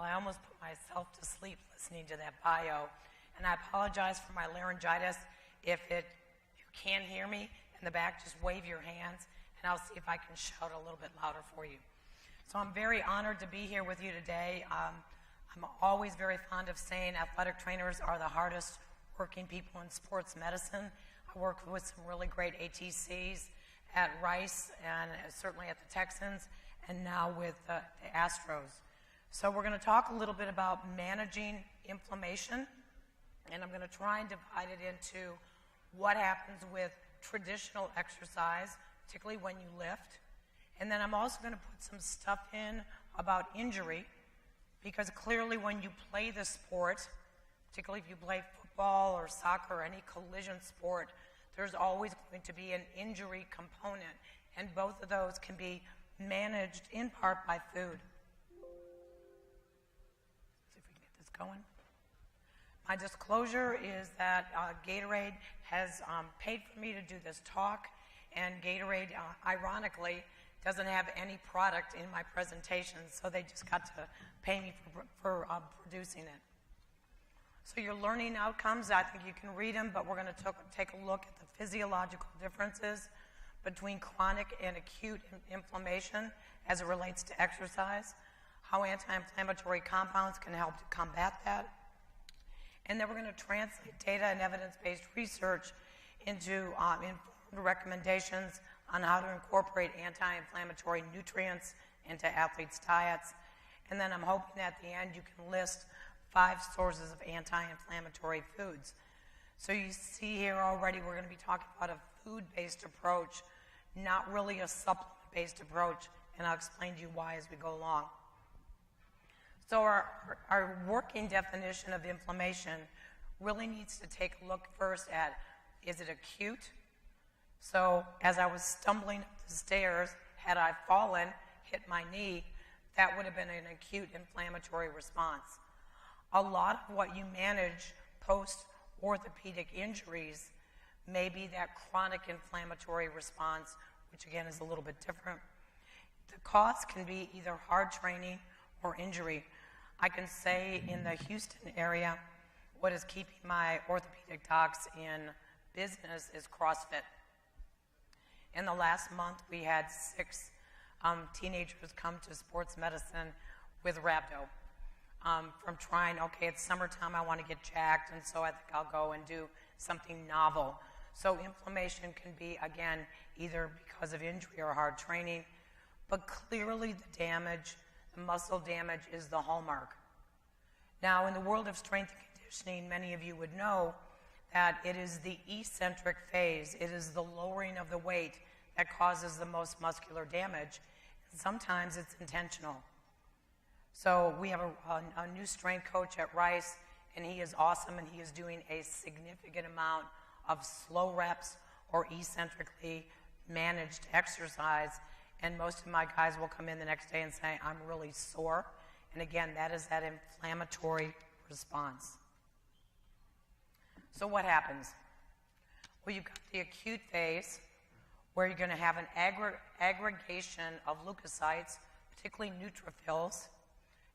Well, I almost put myself to sleep listening to that bio, and I apologize for my laryngitis. If you can't hear me in the back, just wave your hands, and I'll see if I can shout a little bit louder for you. So I'm very honored to be here with you today. I'm always very fond of saying athletic trainers are the hardest working people in sports medicine. I work with some really great ATCs at Rice and certainly at the Texans and now with the Astros. So we're going to talk a little bit about managing inflammation, and I'm going to try and divide it into what happens with traditional exercise, particularly when you lift. And then I'm also going to put some stuff in about injury, because clearly when you play the sport, particularly if you play football or soccer or any collision sport, there's always going to be an injury component, and both of those can be managed in part by food. See if we can get this going. My disclosure is that Gatorade has paid for me to do this talk, and Gatorade, ironically, doesn't have any product in my presentation, so they just got to pay me for producing it. So your learning outcomes, I think you can read them, but we're going to take a look at the physiological differences between chronic and acute inflammation as it relates to exercise, how anti-inflammatory compounds can help to combat that, and then we're going to translate data and evidence-based research into informed recommendations on how to incorporate anti-inflammatory nutrients into athletes' diets. And then I'm hoping at the end you can list 5 sources of anti-inflammatory foods. So you see here already we're going to be talking about a food-based approach, not really a supplement-based approach, and I'll explain to you why as we go along. So our working definition of inflammation really needs to take a look first at, is it acute? So as I was stumbling up the stairs, had I fallen, hit my knee, that would have been an acute inflammatory response. A lot of what you manage post-orthopedic injuries may be that chronic inflammatory response, which again is a little bit different. The cause can be either hard training or injury. I can say in the Houston area, what is keeping my orthopedic docs in business is CrossFit. In the last month, we had 6 teenagers come to sports medicine with rhabdo from trying, okay, it's summertime, I want to get jacked, and so I think I'll go and do something novel. So inflammation can be, again, either because of injury or hard training, but clearly the damage, the muscle damage is the hallmark. Now, in the world of strength and conditioning, many of you would know that it is the eccentric phase, it is the lowering of the weight that causes the most muscular damage. And sometimes it's intentional. So we have a new strength coach at Rice, and he is awesome, and he is doing a significant amount of slow reps or eccentrically managed exercise. And most of my guys will come in the next day and say, I'm really sore. And again, that is that inflammatory response. So what happens? Well, you've got the acute phase where you're going to have an aggregation of leukocytes, particularly neutrophils.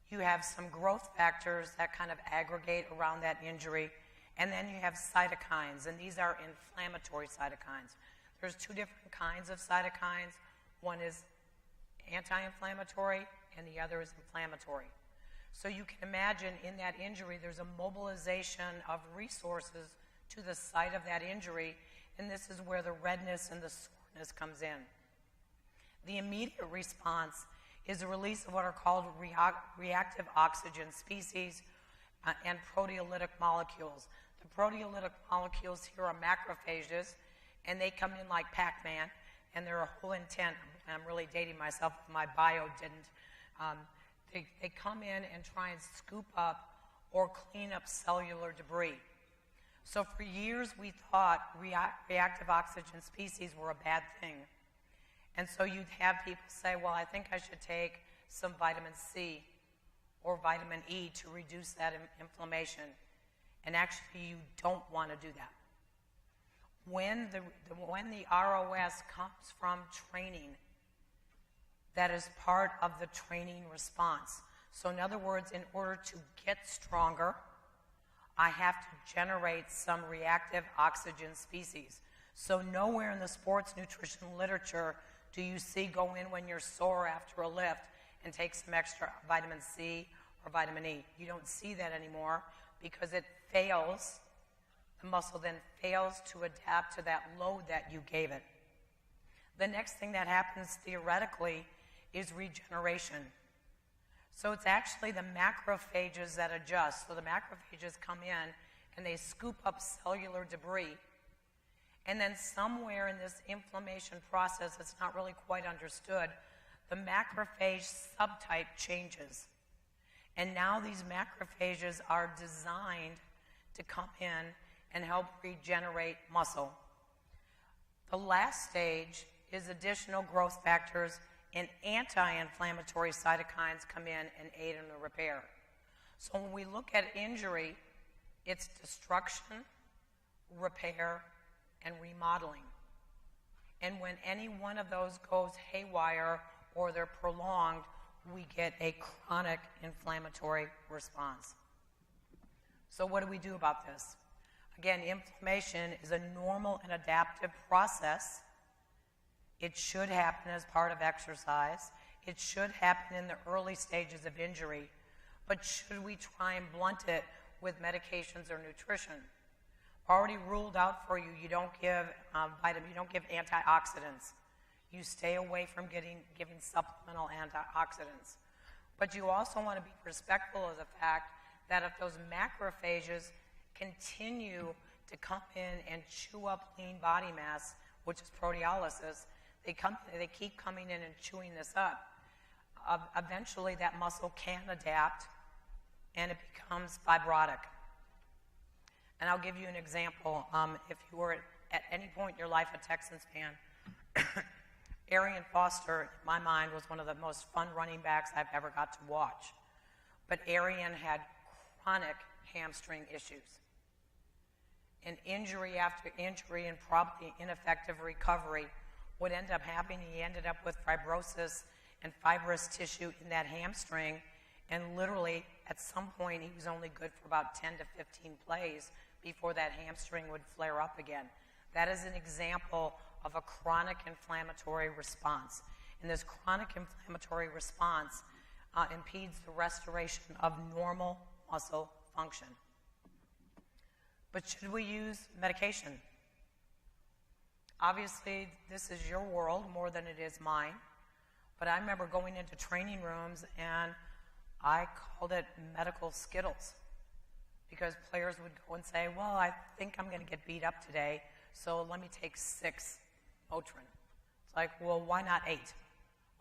You have some growth factors that kind of aggregate around that injury. And then you have cytokines, and these are inflammatory cytokines. There's 2 different kinds of cytokines. One is anti-inflammatory, and the other is inflammatory. So you can imagine in that injury, there's a mobilization of resources to the site of that injury, and this is where the redness and the soreness comes in. The immediate response is the release of what are called reactive oxygen species and proteolytic molecules. The proteolytic molecules here are macrophages, and they come in like Pac-Man, and they're a whole intent. I'm really dating myself if my bio didn't. They come in and try and scoop up or clean up cellular debris. So for years we thought reactive oxygen species were a bad thing. And so you'd have people say, well, I think I should take some vitamin C or vitamin E to reduce that inflammation. And actually you don't want to do that. When the ROS comes from training, that is part of the training response. So in other words, in order to get stronger, I have to generate some reactive oxygen species. So nowhere in the sports nutrition literature do you see go in when you're sore after a lift and take some extra vitamin C or vitamin E. You don't see that anymore because it fails. The muscle then fails to adapt to that load that you gave it. The next thing that happens theoretically is regeneration. So it's actually the macrophages that adjust. So the macrophages come in and they scoop up cellular debris. And then somewhere in this inflammation process, it's not really quite understood, the macrophage subtype changes. And now these macrophages are designed to come in and help regenerate muscle. The last stage is additional growth factors and anti-inflammatory cytokines come in and aid in the repair. So when we look at injury, it's destruction, repair, and remodeling. And when any one of those goes haywire or they're prolonged, we get a chronic inflammatory response. So what do we do about this? Again, inflammation is a normal and adaptive process. It should happen as part of exercise. It should happen in the early stages of injury. But should we try and blunt it with medications or nutrition? Already ruled out for you, you don't give you don't give antioxidants. You stay away from giving supplemental antioxidants. But you also want to be respectful of the fact that if those macrophages continue to come in and chew up lean body mass, which is proteolysis, they keep coming in and chewing this up. Eventually, that muscle can adapt, and it becomes fibrotic. And I'll give you an example. If you were at any point in your life a Texans fan, Arian Foster, in my mind, was one of the most fun running backs I've ever got to watch. But Arian had chronic hamstring issues. And injury after injury and probably ineffective recovery would end up happening. He ended up with fibrosis and fibrous tissue in that hamstring. And literally, at some point, he was only good for about 10 to 15 plays before that hamstring would flare up again. That is an example of a chronic inflammatory response. And this chronic inflammatory response impedes the restoration of normal muscle function. But should we use medication? Obviously, this is your world more than it is mine. But I remember going into training rooms and I called it medical skittles, because players would go and say, well, I think I'm going to get beat up today, so let me take 6 Motrin. It's like, well, why not 8?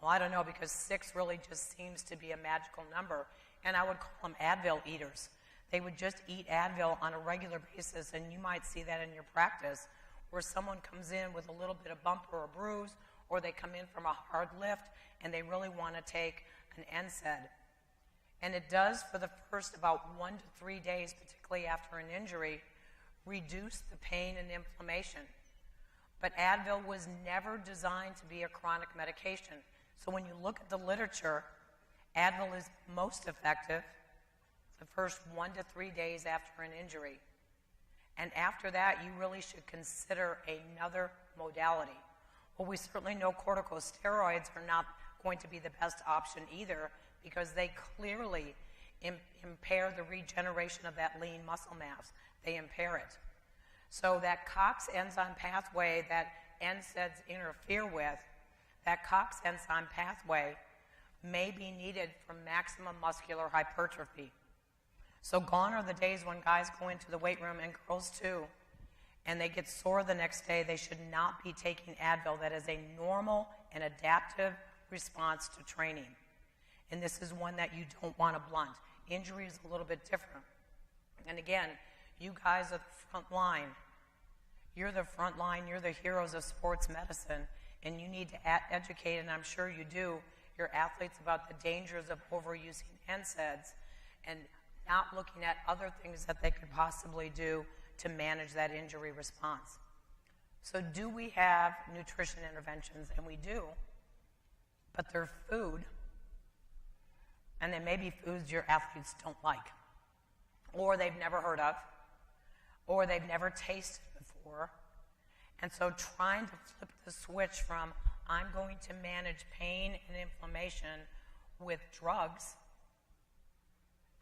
Well, I don't know, because 6 really just seems to be a magical number. And I would call them Advil eaters. They would just eat Advil on a regular basis, and you might see that in your practice, where someone comes in with a little bit of bump or a bruise, or they come in from a hard lift, and they really want to take an NSAID. And it does, for the first about 1 to 3 days, particularly after an injury, reduce the pain and inflammation. But Advil was never designed to be a chronic medication. So when you look at the literature, Advil is most effective the first 1 to 3 days after an injury. And after that, you really should consider another modality. Well, we certainly know corticosteroids are not going to be the best option either, because they clearly impair the regeneration of that lean muscle mass. They impair it. So that COX enzyme pathway that NSAIDs interfere with, that COX enzyme pathway may be needed for maximum muscular hypertrophy. So gone are the days when guys go into the weight room, and girls too, and they get sore the next day. They should not be taking Advil. That is a normal and adaptive response to training. And this is one that you don't want to blunt. Injury is a little bit different. And again, you guys are the front line. You're the front line. You're the heroes of sports medicine. And you need to educate, and I'm sure you do, your athletes about the dangers of overusing NSAIDs and not looking at other things that they could possibly do to manage that injury response. So do we have nutrition interventions? And we do. But they're food. And they may be foods your athletes don't like, or they've never heard of, or they've never tasted before. And so trying to flip the switch from I'm going to manage pain and inflammation with drugs,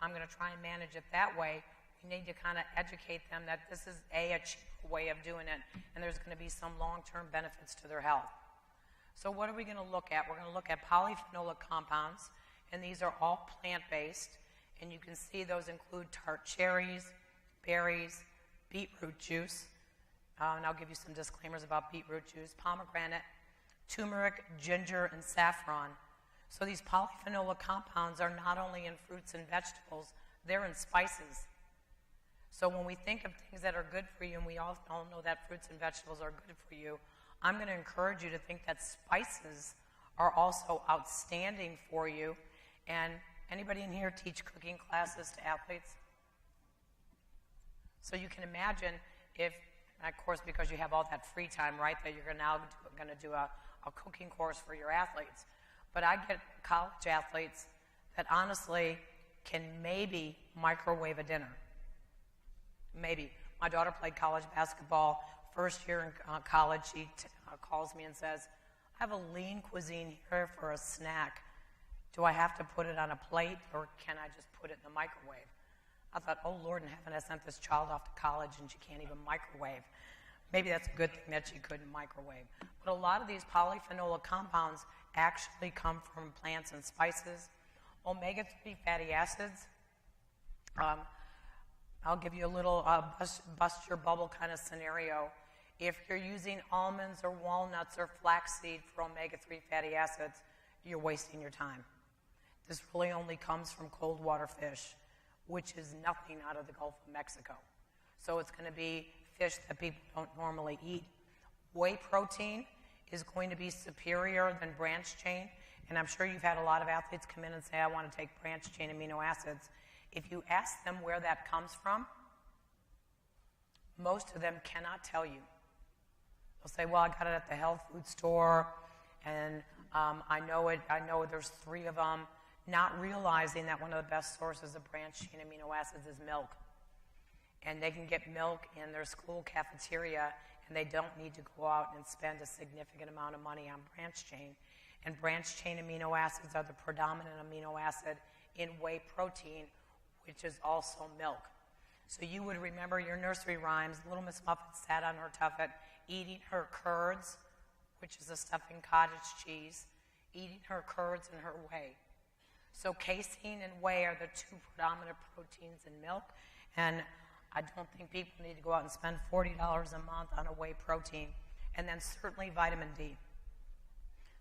I'm going to try and manage it that way. We need to kind of educate them that this is a cheaper way of doing it, and there's going to be some long-term benefits to their health. So what are we going to look at? We're going to look at polyphenolic compounds, and these are all plant-based, and you can see those include tart cherries, berries, beetroot juice, and I'll give you some disclaimers about beetroot juice, pomegranate, turmeric, ginger, and saffron. So these polyphenolic compounds are not only in fruits and vegetables, they're in spices. So when we think of things that are good for you, and we all know that fruits and vegetables are good for you, I'm going to encourage you to think that spices are also outstanding for you. And anybody in here teach cooking classes to athletes? So you can imagine if, of course, because you have all that free time, right, that you're now going to do a cooking course for your athletes. But I get college athletes that honestly can maybe microwave a dinner. Maybe. My daughter played college basketball. First year in college, she calls me and says, I have a lean cuisine here for a snack. Do I have to put it on a plate, or can I just put it in the microwave? I thought, oh, Lord in heaven, I sent this child off to college and she can't even microwave. Maybe that's a good thing that she couldn't microwave. But a lot of these polyphenolic compounds actually come from plants and spices. Omega-3 fatty acids. I'll give you a little bust your bubble kind of scenario. If you're using almonds or walnuts or flaxseed for omega-3 fatty acids, you're wasting your time. This really only comes from cold water fish, which is nothing out of the Gulf of Mexico. So it's going to be fish that people don't normally eat. Whey protein is going to be superior than branched chain, and I'm sure you've had a lot of athletes come in and say, I want to take branched chain amino acids. If you ask them where that comes from, most of them cannot tell you. They'll say, well, I got it at the health food store, and I know there's 3 of them, not realizing that one of the best sources of branched chain amino acids is milk. And they can get milk in their school cafeteria, and they don't need to go out and spend a significant amount of money on branched chain. And branched chain amino acids are the predominant amino acid in whey protein, which is also milk. So you would remember your nursery rhymes. Little Miss Muffet sat on her tuffet, eating her curds, which is a stuffing cottage cheese, eating her curds and her whey. So casein and whey are the 2 predominant proteins in milk, and I don't think people need to go out and spend $40 a month on a whey protein, and then certainly vitamin D.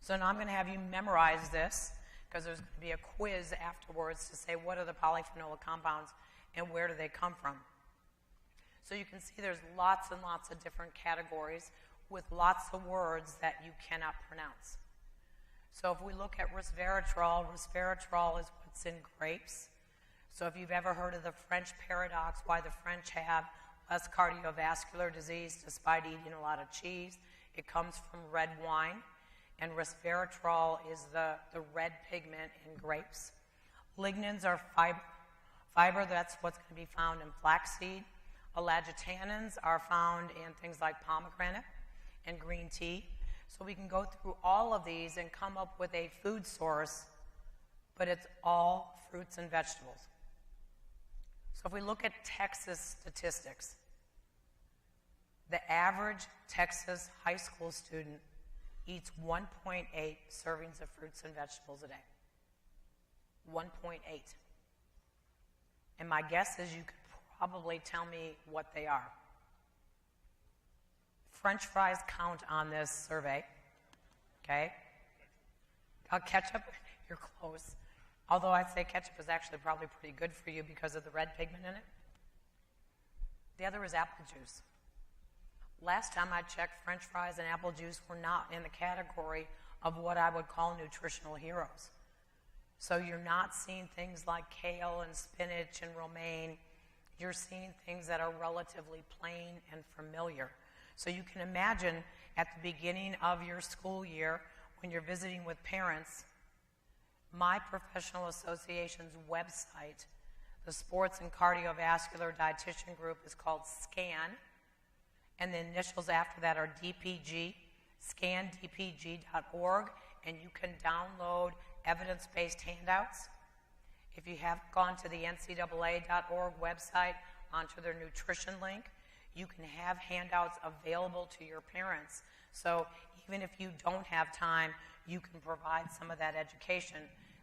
So now I'm going to have you memorize this, because there's going to be a quiz afterwards to say what are the polyphenolic compounds and where do they come from. So you can see there's lots and lots of different categories with lots of words that you cannot pronounce. So if we look at resveratrol, resveratrol is what's in grapes. So if you've ever heard of the French paradox, why the French have less cardiovascular disease despite eating a lot of cheese, it comes from red wine. And resveratrol is the red pigment in grapes. Lignans are fiber, that's what's going to be found in flaxseed. Elagitannins are found in things like pomegranate and green tea. So we can go through all of these and come up with a food source, but it's all fruits and vegetables. So if we look at Texas statistics, the average Texas high school student eats 1.8 servings of fruits and vegetables a day. 1.8. And my guess is you could probably tell me what they are. French fries count on this survey, okay? Ketchup, you're close. Although I'd say ketchup is actually probably pretty good for you because of the red pigment in it. The other is apple juice. Last time I checked, French fries and apple juice were not in the category of what I would call nutritional heroes. So you're not seeing things like kale and spinach and romaine. You're seeing things that are relatively plain and familiar. So you can imagine at the beginning of your school year, when you're visiting with parents, My professional association's website, the Sports and Cardiovascular Dietitian Group, is called SCAN, and the initials after that are DPG, scandpg.org, and you can download evidence-based handouts. If you have gone to the ncaa.org website onto their nutrition link, you can have handouts available to your parents. So even if you don't have time, you can provide some of that education,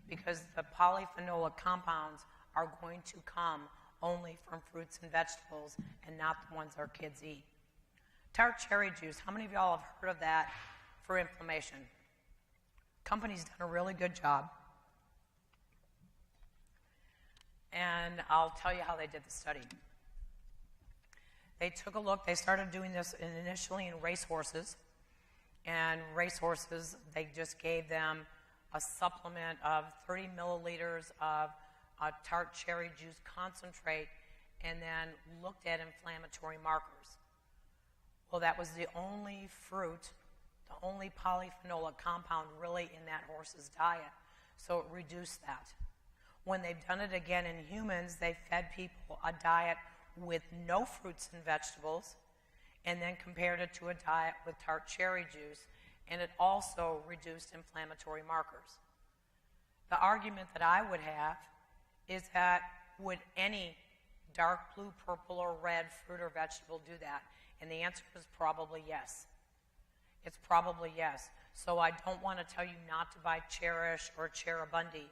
because the polyphenolic compounds are going to come only from fruits and vegetables and not the ones our kids eat. Tart cherry juice, how many of y'all have heard of that for inflammation? Company's done a really good job. And I'll tell you how they did the study. They took a look, they started doing this initially in racehorses. And racehorses, they just gave them a supplement of 30 milliliters of tart cherry juice concentrate and then looked at inflammatory markers. Well, that was the only fruit, the only polyphenolic compound really in that horse's diet. So it reduced that. When they've done it again in humans, they fed people a diet with no fruits and vegetables and then compared it to a diet with tart cherry juice, and it also reduced inflammatory markers. The argument that I would have is that would any dark blue, purple, or red fruit or vegetable do that? And the answer is probably yes. It's probably yes. So I don't want to tell you not to buy Cherish or Cheribundi,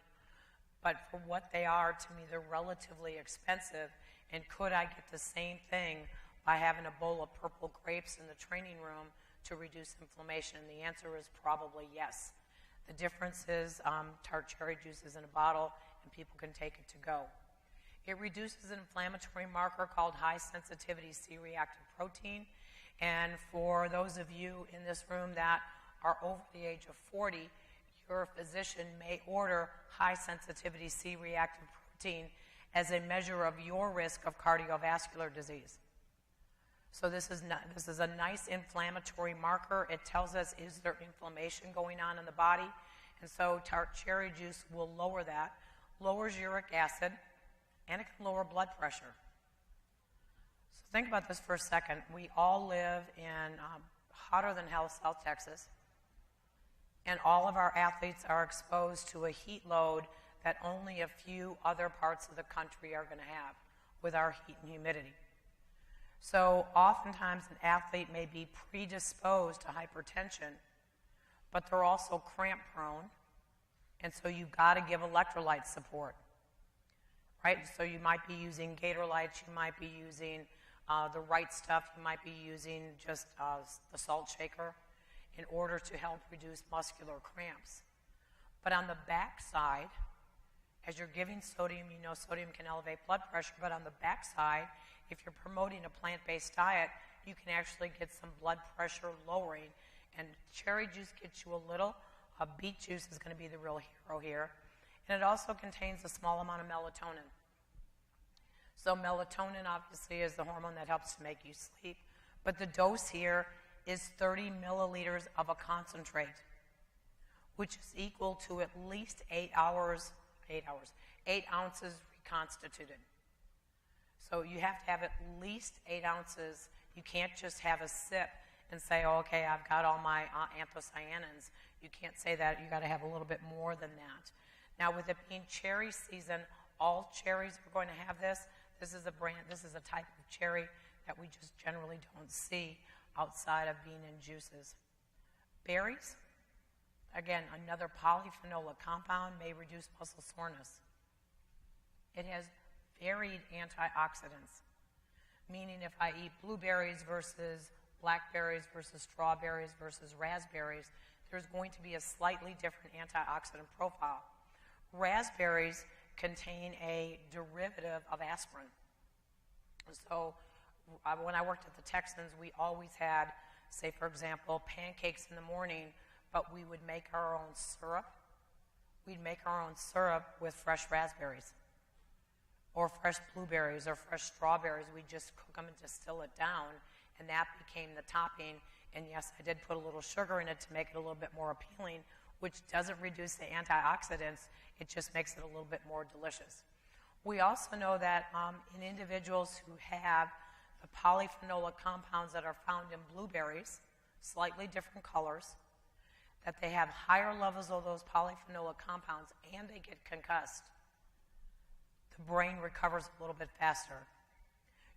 but for what they are, to me, they're relatively expensive. And could I get the same thing by having a bowl of purple grapes in the training room to reduce inflammation? And the answer is probably yes. The difference is tart cherry juice is in a bottle and people can take it to go. It reduces an inflammatory marker called high sensitivity C-reactive protein. And for those of you in this room that are over the age of 40, your physician may order high sensitivity C-reactive protein as a measure of your risk of cardiovascular disease. So this is a nice inflammatory marker. It tells us, is there inflammation going on in the body? And so tart cherry juice will lower that, lowers uric acid, and it can lower blood pressure. So think about this for a second. We all live in hotter than hell South Texas, and all of our athletes are exposed to a heat load that only a few other parts of the country are going to have with our heat and humidity. So oftentimes an athlete may be predisposed to hypertension, but they're also cramp prone, and so you've got to give electrolyte support, right? So you might be using Gatorlytes, you might be using the right stuff, you might be using just the salt shaker in order to help reduce muscular cramps. But on the back side, as you're giving sodium, you know sodium can elevate blood pressure, but on the back side, if you're promoting a plant-based diet, you can actually get some blood pressure lowering. And cherry juice gets you a little. Beet juice is going to be the real hero here. And it also contains a small amount of melatonin. So melatonin obviously is the hormone that helps to make you sleep. But the dose here is 30 milliliters of a concentrate, which is equal to at least 8 ounces reconstituted. So you have to have at least 8 ounces. You can't just have a sip and say, oh, okay, I've got all my anthocyanins. You can't say that. You got to have a little bit more than that. Now, with it being cherry season, all cherries are going to have this. This is a type of cherry that we just generally don't see outside of being in juices. Berries, again, another polyphenolic compound, may reduce muscle soreness. It has varied antioxidants, meaning if I eat blueberries versus blackberries versus strawberries versus raspberries, there's going to be a slightly different antioxidant profile. Raspberries contain a derivative of aspirin. So when I worked at the Texans, we always had, say for example, pancakes in the morning, but we would make our own syrup. We'd make our own syrup with fresh raspberries or fresh blueberries or fresh strawberries. We'd just cook them and distill it down, and that became the topping. And yes, I did put a little sugar in it to make it a little bit more appealing, which doesn't reduce the antioxidants. It just makes it a little bit more delicious. We also know that in individuals who have the polyphenolic compounds that are found in blueberries, slightly different colors, that they have higher levels of those polyphenolic compounds and they get concussed. The brain recovers a little bit faster.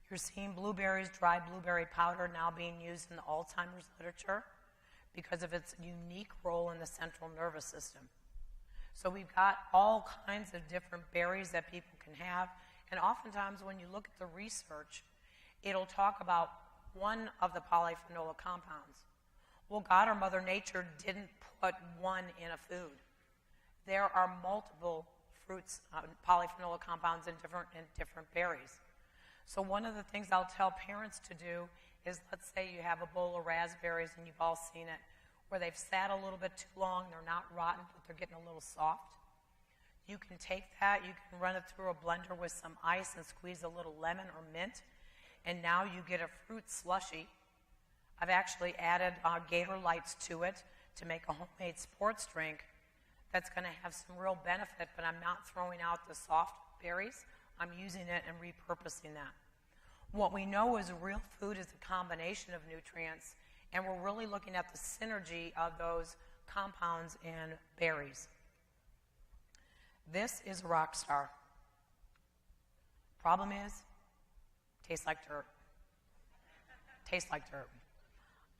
You're seeing blueberries, dry blueberry powder now being used in the Alzheimer's literature because of its unique role in the central nervous system. So we've got all kinds of different berries that people can have, and oftentimes when you look at the research, it'll talk about one of the polyphenolic compounds. Well, God or Mother Nature didn't put one in a food. There are multiple fruits, polyphenolic compounds in different berries. So one of the things I'll tell parents to do is, let's say you have a bowl of raspberries and you've all seen it, where they've sat a little bit too long, they're not rotten, but they're getting a little soft. You can take that, you can run it through a blender with some ice and squeeze a little lemon or mint, and now you get a fruit slushy. I've actually added Gator Lights to it to make a homemade sports drink that's going to have some real benefit, but I'm not throwing out the soft berries. I'm using it and repurposing that. What we know is real food is a combination of nutrients, and we're really looking at the synergy of those compounds in berries. This is a rock star. Problem is, tastes like dirt. Tastes like dirt.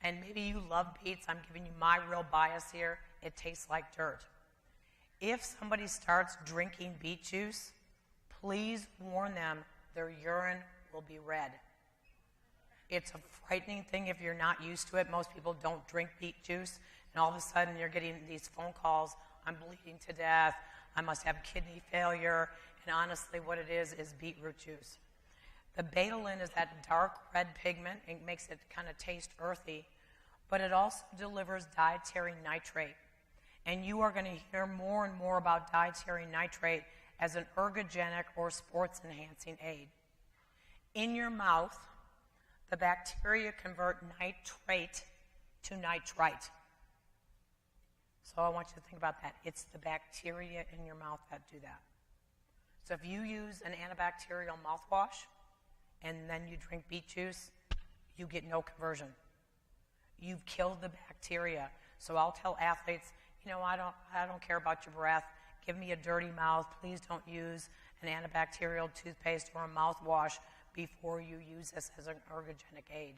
And maybe you love beets. I'm giving you my real bias here. It tastes like dirt. If somebody starts drinking beet juice, please warn them their urine will be red. It's a frightening thing if you're not used to it. Most people don't drink beet juice, and all of a sudden you're getting these phone calls, I'm bleeding to death, I must have kidney failure, and honestly what it is beetroot juice. The betalain is that dark red pigment. It makes it kind of taste earthy, but it also delivers dietary nitrate. And you are going to hear more and more about dietary nitrate as an ergogenic or sports-enhancing aid. In your mouth, the bacteria convert nitrate to nitrite. So I want you to think about that. It's the bacteria in your mouth that do that. So if you use an antibacterial mouthwash and then you drink beet juice, you get no conversion. You've killed the bacteria. So I'll tell athletes, I don't care about your breath. Give me a dirty mouth. Please don't use an antibacterial toothpaste or a mouthwash before you use this as an ergogenic aid.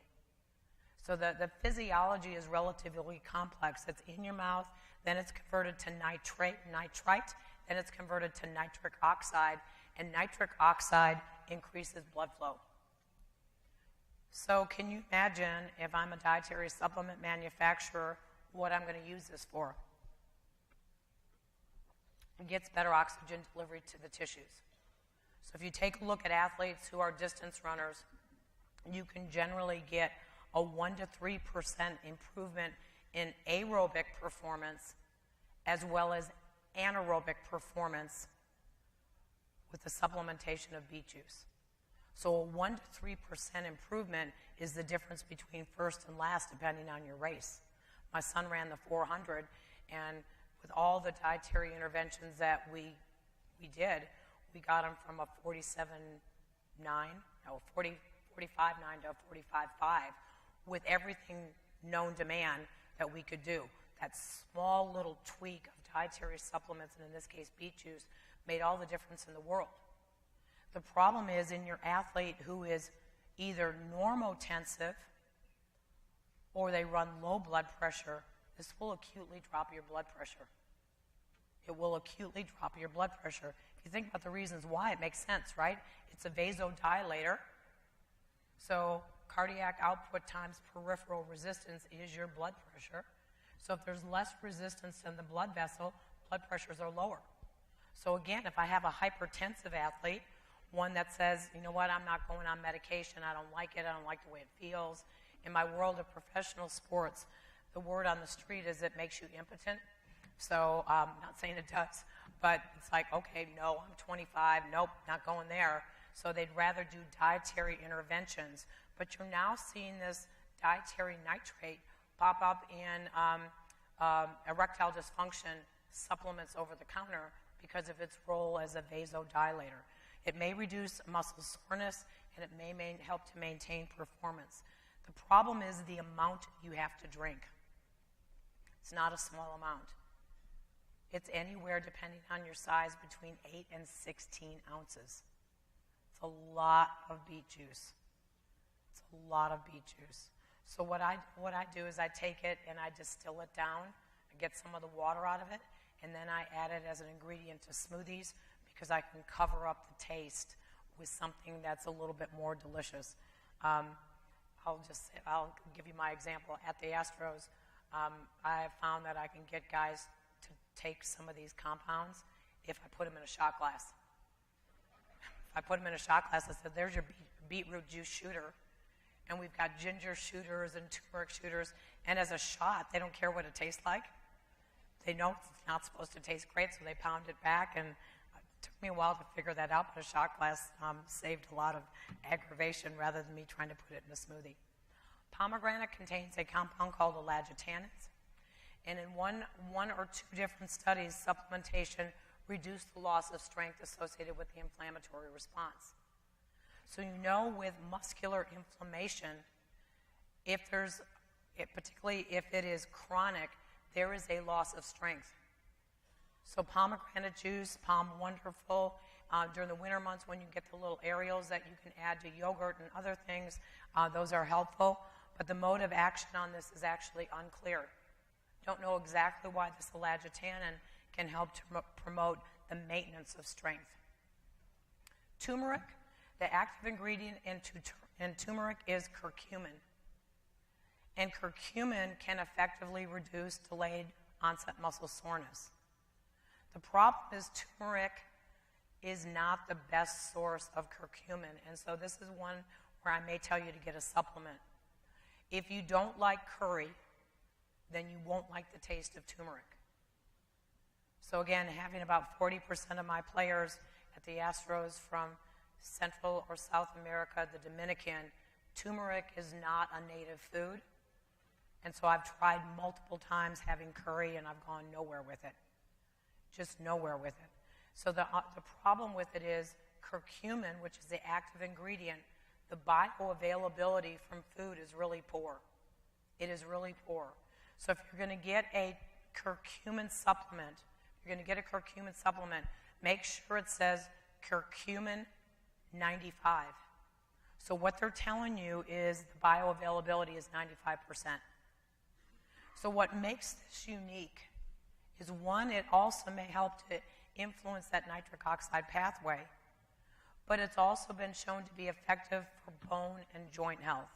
So the physiology is relatively complex. It's in your mouth, then it's converted to nitrite, then it's converted to nitric oxide, and nitric oxide increases blood flow. So can you imagine if I'm a dietary supplement manufacturer, what I'm going to use this for? It gets better oxygen delivery to the tissues. So if you take a look at athletes who are distance runners, you can generally get a 1 to 3% improvement in aerobic performance as well as anaerobic performance with the supplementation of beet juice. So a 1 to 3% improvement is the difference between first and last depending on your race. My son ran the 400, and with all the dietary interventions that we did, we got him from a 45.9 to a 45.5 with everything known to man that we could do. That small little tweak of dietary supplements, and in this case beet juice, made all the difference in the world. The problem is in your athlete who is either normotensive or they run low blood pressure, this will acutely drop your blood pressure. It will acutely drop your blood pressure. If you think about the reasons why, it makes sense, right? It's a vasodilator. So cardiac output times peripheral resistance is your blood pressure. So if there's less resistance in the blood vessel, blood pressures are lower. So again, if I have a hypertensive athlete, one that says, you know what, I'm not going on medication, I don't like it, I don't like the way it feels. In my world of professional sports, the word on the street is it makes you impotent. So I'm not saying it does, but it's like, okay, no, I'm 25, nope, not going there. So they'd rather do dietary interventions. But you're now seeing this dietary nitrate pop up in erectile dysfunction supplements over the counter because of its role as a vasodilator. It may reduce muscle soreness, and it may help to maintain performance. The problem is the amount you have to drink. It's not a small amount. It's anywhere, depending on your size, between 8 and 16 ounces. It's a lot of beet juice. It's a lot of beet juice. So what I do is I take it and I distill it down. I get some of the water out of it, and then I add it as an ingredient to smoothies because I can cover up the taste with something that's a little bit more delicious. I'll give you my example. At the Astros, I have found that I can get guys to take some of these compounds if I put them in a shot glass. If I put them in a shot glass, I said, there's your beetroot juice shooter. And we've got ginger shooters and turmeric shooters. And as a shot, they don't care what it tastes like. They know it's not supposed to taste great, so they pound it back. And it took me a while to figure that out, but a shot glass saved a lot of aggravation rather than me trying to put it in a smoothie. Pomegranate contains a compound called elagitannins. And in one or two different studies, supplementation reduced the loss of strength associated with the inflammatory response. So you know with muscular inflammation, particularly if it is chronic, there is a loss of strength. So pomegranate juice, Palm Wonderful, during the winter months when you get the little areoles that you can add to yogurt and other things, those are helpful. But the mode of action on this is actually unclear. Don't know exactly why this elagitannin can help to promote the maintenance of strength. Turmeric. The active ingredient in turmeric is curcumin. And curcumin can effectively reduce delayed onset muscle soreness. The problem is turmeric is not the best source of curcumin, and so this is one where I may tell you to get a supplement. If you don't like curry, then you won't like the taste of turmeric. So again, having about 40% of my players at the Astros from Central or South America, the Dominican, turmeric is not a native food. And so I've tried multiple times having curry and I've gone nowhere with it. Just nowhere with it. So the problem with it is curcumin, which is the active ingredient, the bioavailability from food is really poor. It is really poor. So if you're going to get a curcumin supplement, make sure it says curcumin 95. So what they're telling you is the bioavailability is 95%. So what makes this unique is, one, it also may help to influence that nitric oxide pathway, but it's also been shown to be effective for bone and joint health.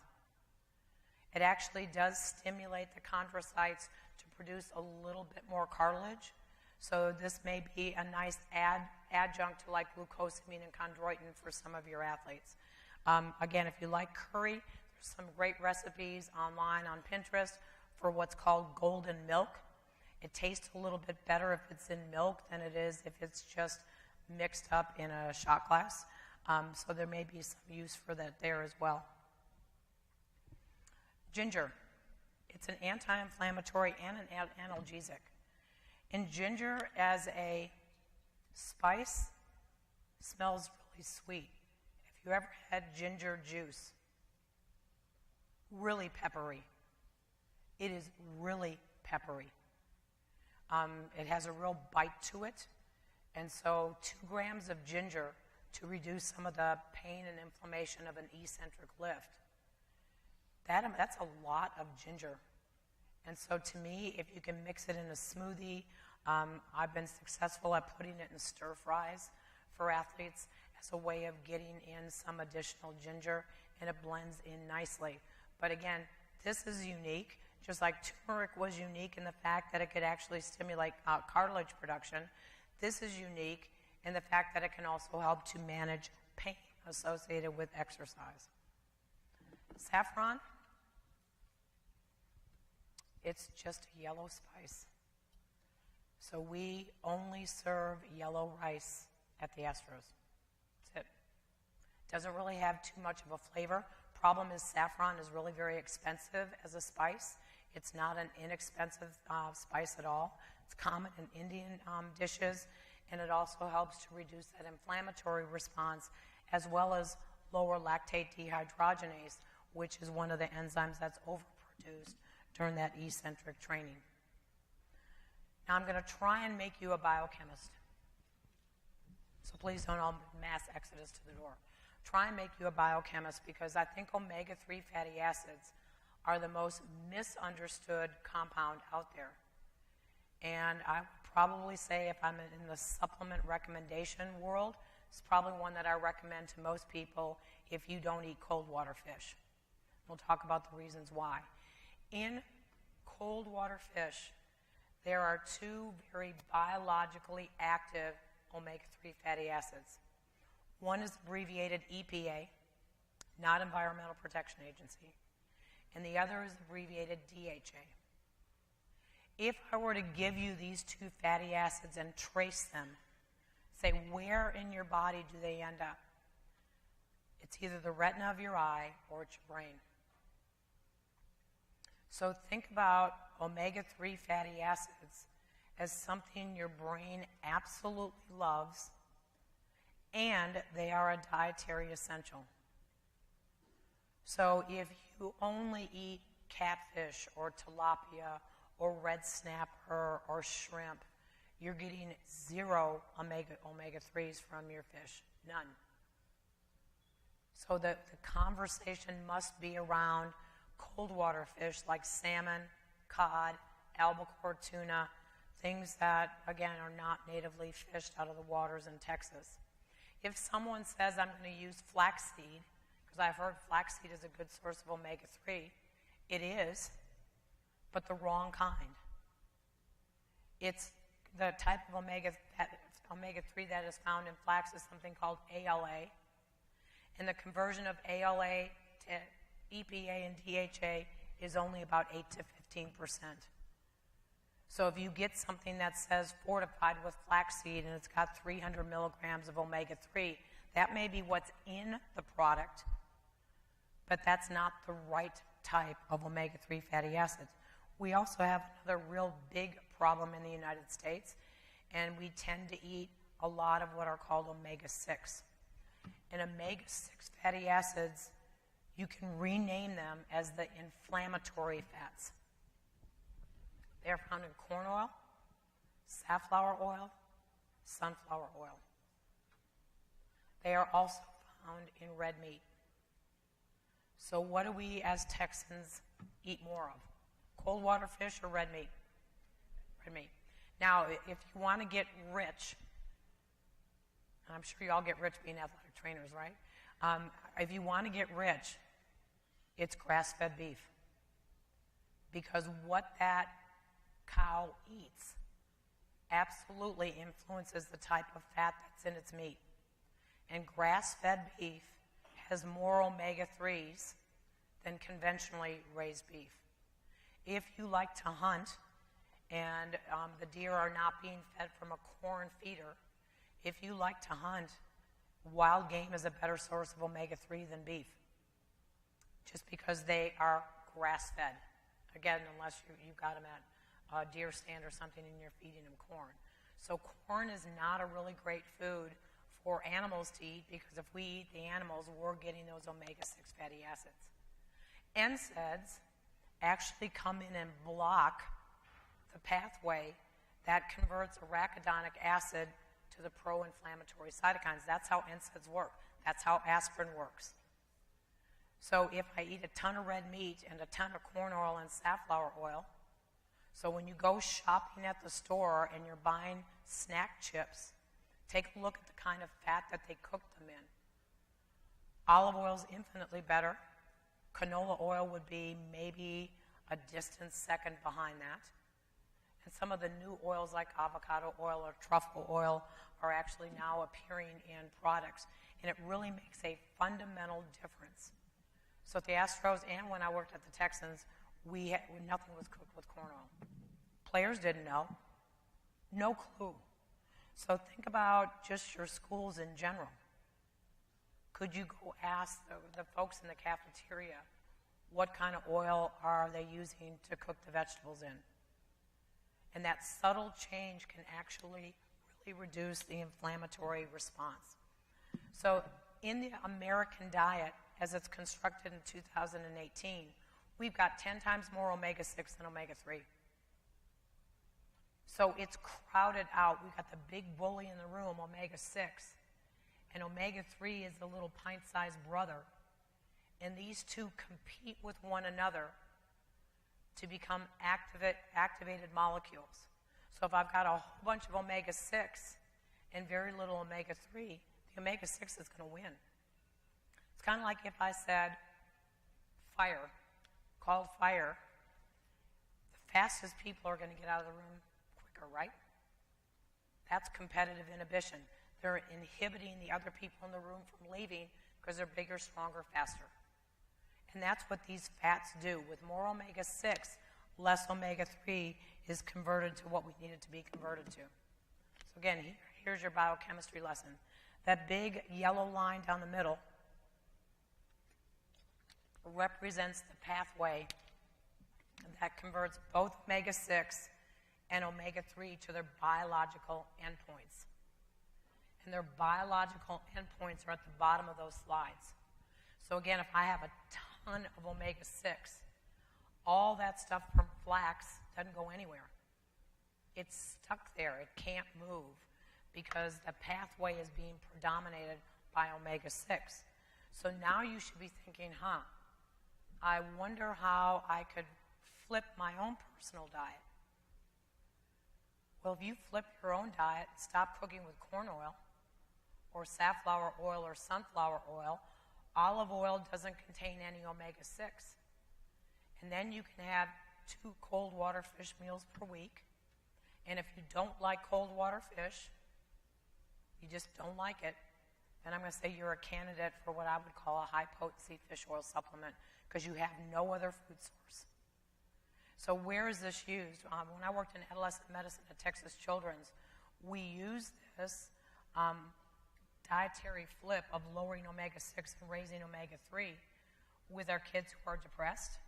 It actually does stimulate the chondrocytes to produce a little bit more cartilage. So this may be a nice adjunct to like glucosamine and chondroitin for some of your athletes. Again, if you like curry, there's some great recipes online on Pinterest for what's called golden milk. It tastes a little bit better if it's in milk than it is if it's just mixed up in a shot glass. So there may be some use for that there as well. Ginger. It's an anti-inflammatory and an analgesic. And ginger as a spice smells really sweet. If you ever had ginger juice, really peppery. It is really peppery. It has a real bite to it. And so 2 grams of ginger to reduce some of the pain and inflammation of an eccentric lift. That's a lot of ginger. And so to me, if you can mix it in a smoothie, I've been successful at putting it in stir fries for athletes as a way of getting in some additional ginger, and it blends in nicely. But again, this is unique. Just like turmeric was unique in the fact that it could actually stimulate cartilage production, this is unique in the fact that it can also help to manage pain associated with exercise. Saffron, it's just a yellow spice. So we only serve yellow rice at the Astros. That's it. Doesn't really have too much of a flavor. Problem is saffron is really very expensive as a spice. It's not an inexpensive spice at all. It's common in Indian dishes, and it also helps to reduce that inflammatory response as well as lower lactate dehydrogenase, which is one of the enzymes that's overproduced during that eccentric training. Now I'm going to try and make you a biochemist. So please don't all mass exodus to the door. Try and make you a biochemist, because I think omega-3 fatty acids are the most misunderstood compound out there. And I would probably say, if I'm in the supplement recommendation world, it's probably one that I recommend to most people if you don't eat cold water fish. We'll talk about the reasons why. In cold water fish, there are two very biologically active omega-3 fatty acids. One is abbreviated EPA, not Environmental Protection Agency, and the other is abbreviated DHA. If I were to give you these two fatty acids and trace them, say where in your body do they end up? It's either the retina of your eye or it's your brain. So think about omega-3 fatty acids as something your brain absolutely loves, and they are a dietary essential. So if you only eat catfish or tilapia or red snapper or shrimp, you're getting 0 omega-3s from your fish, none. So the conversation must be around cold water fish like salmon, cod, albacore tuna, things that, again, are not natively fished out of the waters in Texas. If someone says, I'm going to use flaxseed, because I've heard flaxseed is a good source of omega-3, it is, but the wrong kind. It's the type of omega-3 that is found in flax is something called ALA, and the conversion of ALA to EPA and DHA is only about 8 to 15%. So if you get something that says fortified with flaxseed and it's got 300 milligrams of omega-3, that may be what's in the product, but that's not the right type of omega-3 fatty acids. We also have another real big problem in the United States, and we tend to eat a lot of what are called omega-6. And omega-6 fatty acids, you can rename them as the inflammatory fats. They are found in corn oil, safflower oil, sunflower oil. They are also found in red meat. So what do we as Texans eat more of? Cold water fish or red meat? Red meat. Now, if you want to get rich, and I'm sure you all get rich being athletic trainers, right? If you want to get rich, it's grass-fed beef. Because what that cow eats absolutely influences the type of fat that's in its meat. And grass-fed beef has more omega-3s than conventionally raised beef. If you like to hunt and the deer are not being fed from a corn feeder, if you like to hunt, wild game is a better source of omega-3 than beef, just because they are grass-fed. Again, unless you got them at a deer stand or something and you're feeding them corn. So corn is not a really great food for animals to eat, because if we eat the animals, we're getting those omega-6 fatty acids. NSAIDs actually come in and block the pathway that converts arachidonic acid to the pro-inflammatory cytokines. That's how NSAIDs work. That's how aspirin works. So if I eat a ton of red meat and a ton of corn oil and safflower oil, so when you go shopping at the store and you're buying snack chips, take a look at the kind of fat that they cook them in. Olive oil is infinitely better. Canola oil would be maybe a distant second behind that. And some of the new oils like avocado oil or truffle oil are actually now appearing in products. And it really makes a fundamental difference. So at the Astros and when I worked at the Texans, nothing was cooked with corn oil. Players didn't know. No clue. So think about just your schools in general. Could you go ask the folks in the cafeteria, what kind of oil are they using to cook the vegetables in. And that subtle change can actually really reduce the inflammatory response. So in the American diet, as it's constructed in 2018, we've got 10 times more omega-6 than omega-3. So it's crowded out. We've got the big bully in the room, omega-6, and omega-3 is the little pint-sized brother. And these two compete with one another to become activated molecules. So if I've got a whole bunch of omega-6 and very little omega-3, the omega-6 is going to win. It's kind of like if I said fire, called fire, the fastest people are going to get out of the room quicker, right? That's competitive inhibition. They're inhibiting the other people in the room from leaving because they're bigger, stronger, faster. And that's what these fats do. With more omega-6, less omega-3 is converted to what we need it to be converted to. So again, here's your biochemistry lesson. That big yellow line down the middle represents the pathway that converts both omega-6 and omega-3 to their biological endpoints. And their biological endpoints are at the bottom of those slides. So again, if I have a ton of omega-6, all that stuff from flax doesn't go anywhere. It's stuck there. It can't move because the pathway is being predominated by omega-6. So now you should be thinking, I wonder how I could flip my own personal diet. Well, if you flip your own diet, stop cooking with corn oil or safflower oil or sunflower oil, olive oil doesn't contain any omega-6. And then you can have 2 cold water fish meals per week. And if you don't like cold water fish, you just don't like it, then I'm going to say you're a candidate for what I would call a high-potency fish oil supplement because you have no other food source. So where is this used? When I worked in adolescent medicine at Texas Children's, we used this dietary flip of lowering omega-6 and raising omega-3 with our kids who are depressed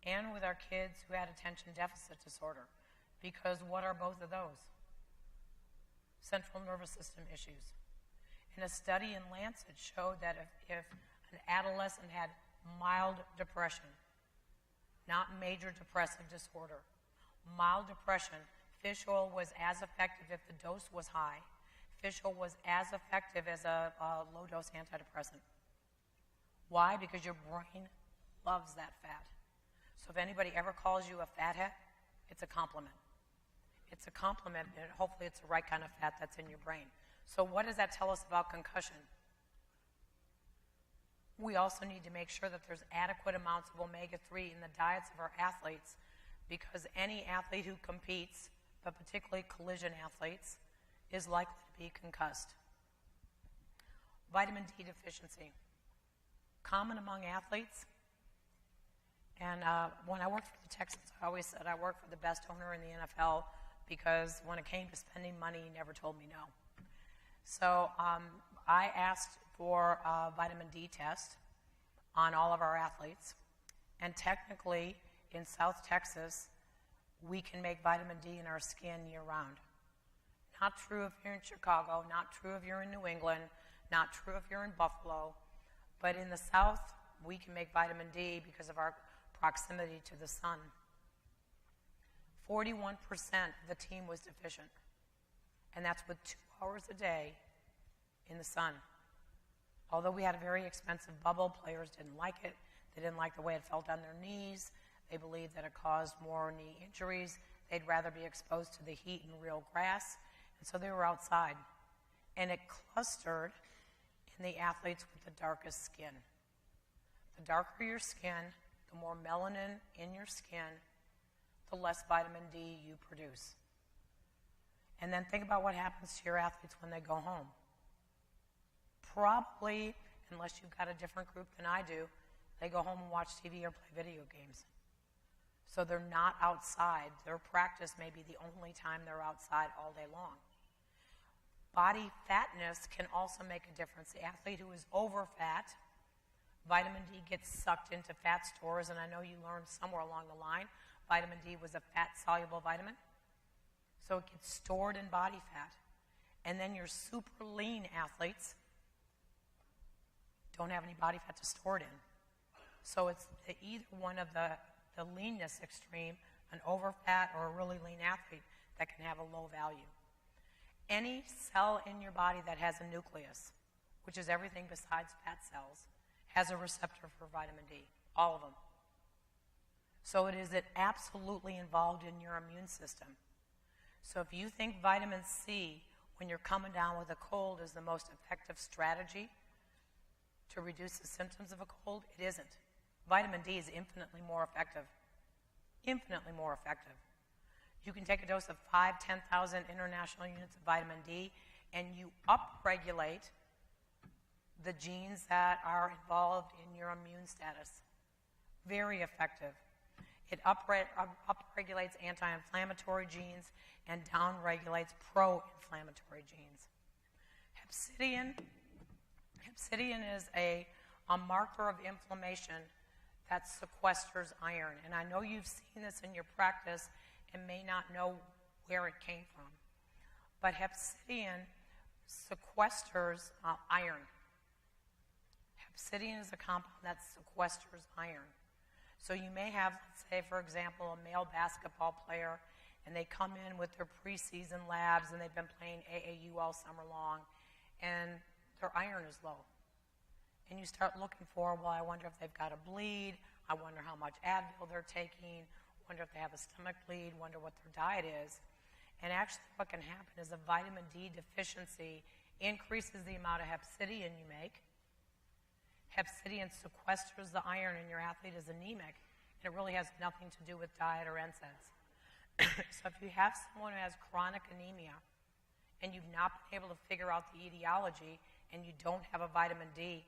and with our kids who had attention deficit disorder. Because what are both of those? Central nervous system issues. And a study in Lancet showed that if an adolescent had mild depression, not major depressive disorder, mild depression, fish oil was as effective if the dose was high. Fish oil was as effective as a low-dose antidepressant. Why? Because your brain loves that fat. So if anybody ever calls you a fathead, it's a compliment. It's a compliment, and hopefully it's the right kind of fat that's in your brain. So what does that tell us about concussion? We also need to make sure that there's adequate amounts of omega-3 in the diets of our athletes, because any athlete who competes, but particularly collision athletes, is likely to be concussed. Vitamin D deficiency. Common among athletes. And when I worked for the Texans, I always said I worked for the best owner in the NFL, because when it came to spending money, he never told me no. So I asked for a vitamin D test on all of our athletes. And technically, in South Texas, we can make vitamin D in our skin year-round. Not true if you're in Chicago, not true if you're in New England, not true if you're in Buffalo. But in the South, we can make vitamin D because of our proximity to the sun. 41% of the team was deficient. And that's with 2 hours a day in the sun. Although we had a very expensive bubble, players didn't like it. They didn't like the way it felt on their knees. They believed that it caused more knee injuries. They'd rather be exposed to the heat and real grass. And so they were outside. And it clustered in the athletes with the darkest skin. The darker your skin, the more melanin in your skin, the less vitamin D you produce. And then think about what happens to your athletes when they go home. Probably, unless you've got a different group than I do, they go home and watch TV or play video games. So they're not outside. Their practice may be the only time they're outside all day long. Body fatness can also make a difference. The athlete who is over fat Vitamin D gets sucked into fat stores, and I know you learned somewhere along the line vitamin D was a fat-soluble vitamin. So it gets stored in body fat. And then your super lean athletes don't have any body fat to store it in. So it's either one of the leanness extreme, an overfat or a really lean athlete that can have a low value. Any cell in your body that has a nucleus, which is everything besides fat cells, has a receptor for vitamin D, all of them. So it is absolutely involved in your immune system. So if you think vitamin C, when you're coming down with a cold, is the most effective strategy to reduce the symptoms of a cold, it isn't. Vitamin D is infinitely more effective. Infinitely more effective. You can take a dose of 10,000 international units of vitamin D, and you upregulate the genes that are involved in your immune status. Very effective. It upregulates anti-inflammatory genes and downregulates pro-inflammatory genes. Hepcidin is a marker of inflammation that sequesters iron. And I know you've seen this in your practice and may not know where it came from. But hepcidin sequesters iron. Hepcidin is a compound that sequesters iron. So you may have, let's say, for example, a male basketball player, and they come in with their preseason labs, and they've been playing AAU all summer long, and their iron is low. And you start looking for, well, I wonder if they've got a bleed, I wonder how much Advil they're taking, wonder if they have a stomach bleed, wonder what their diet is. And actually what can happen is a vitamin D deficiency increases the amount of hepcidin you make. Hepcidin sequesters the iron, and your athlete is anemic, and it really has nothing to do with diet or NSAIDs. So if you have someone who has chronic anemia, and you've not been able to figure out the etiology, and you don't have a vitamin D,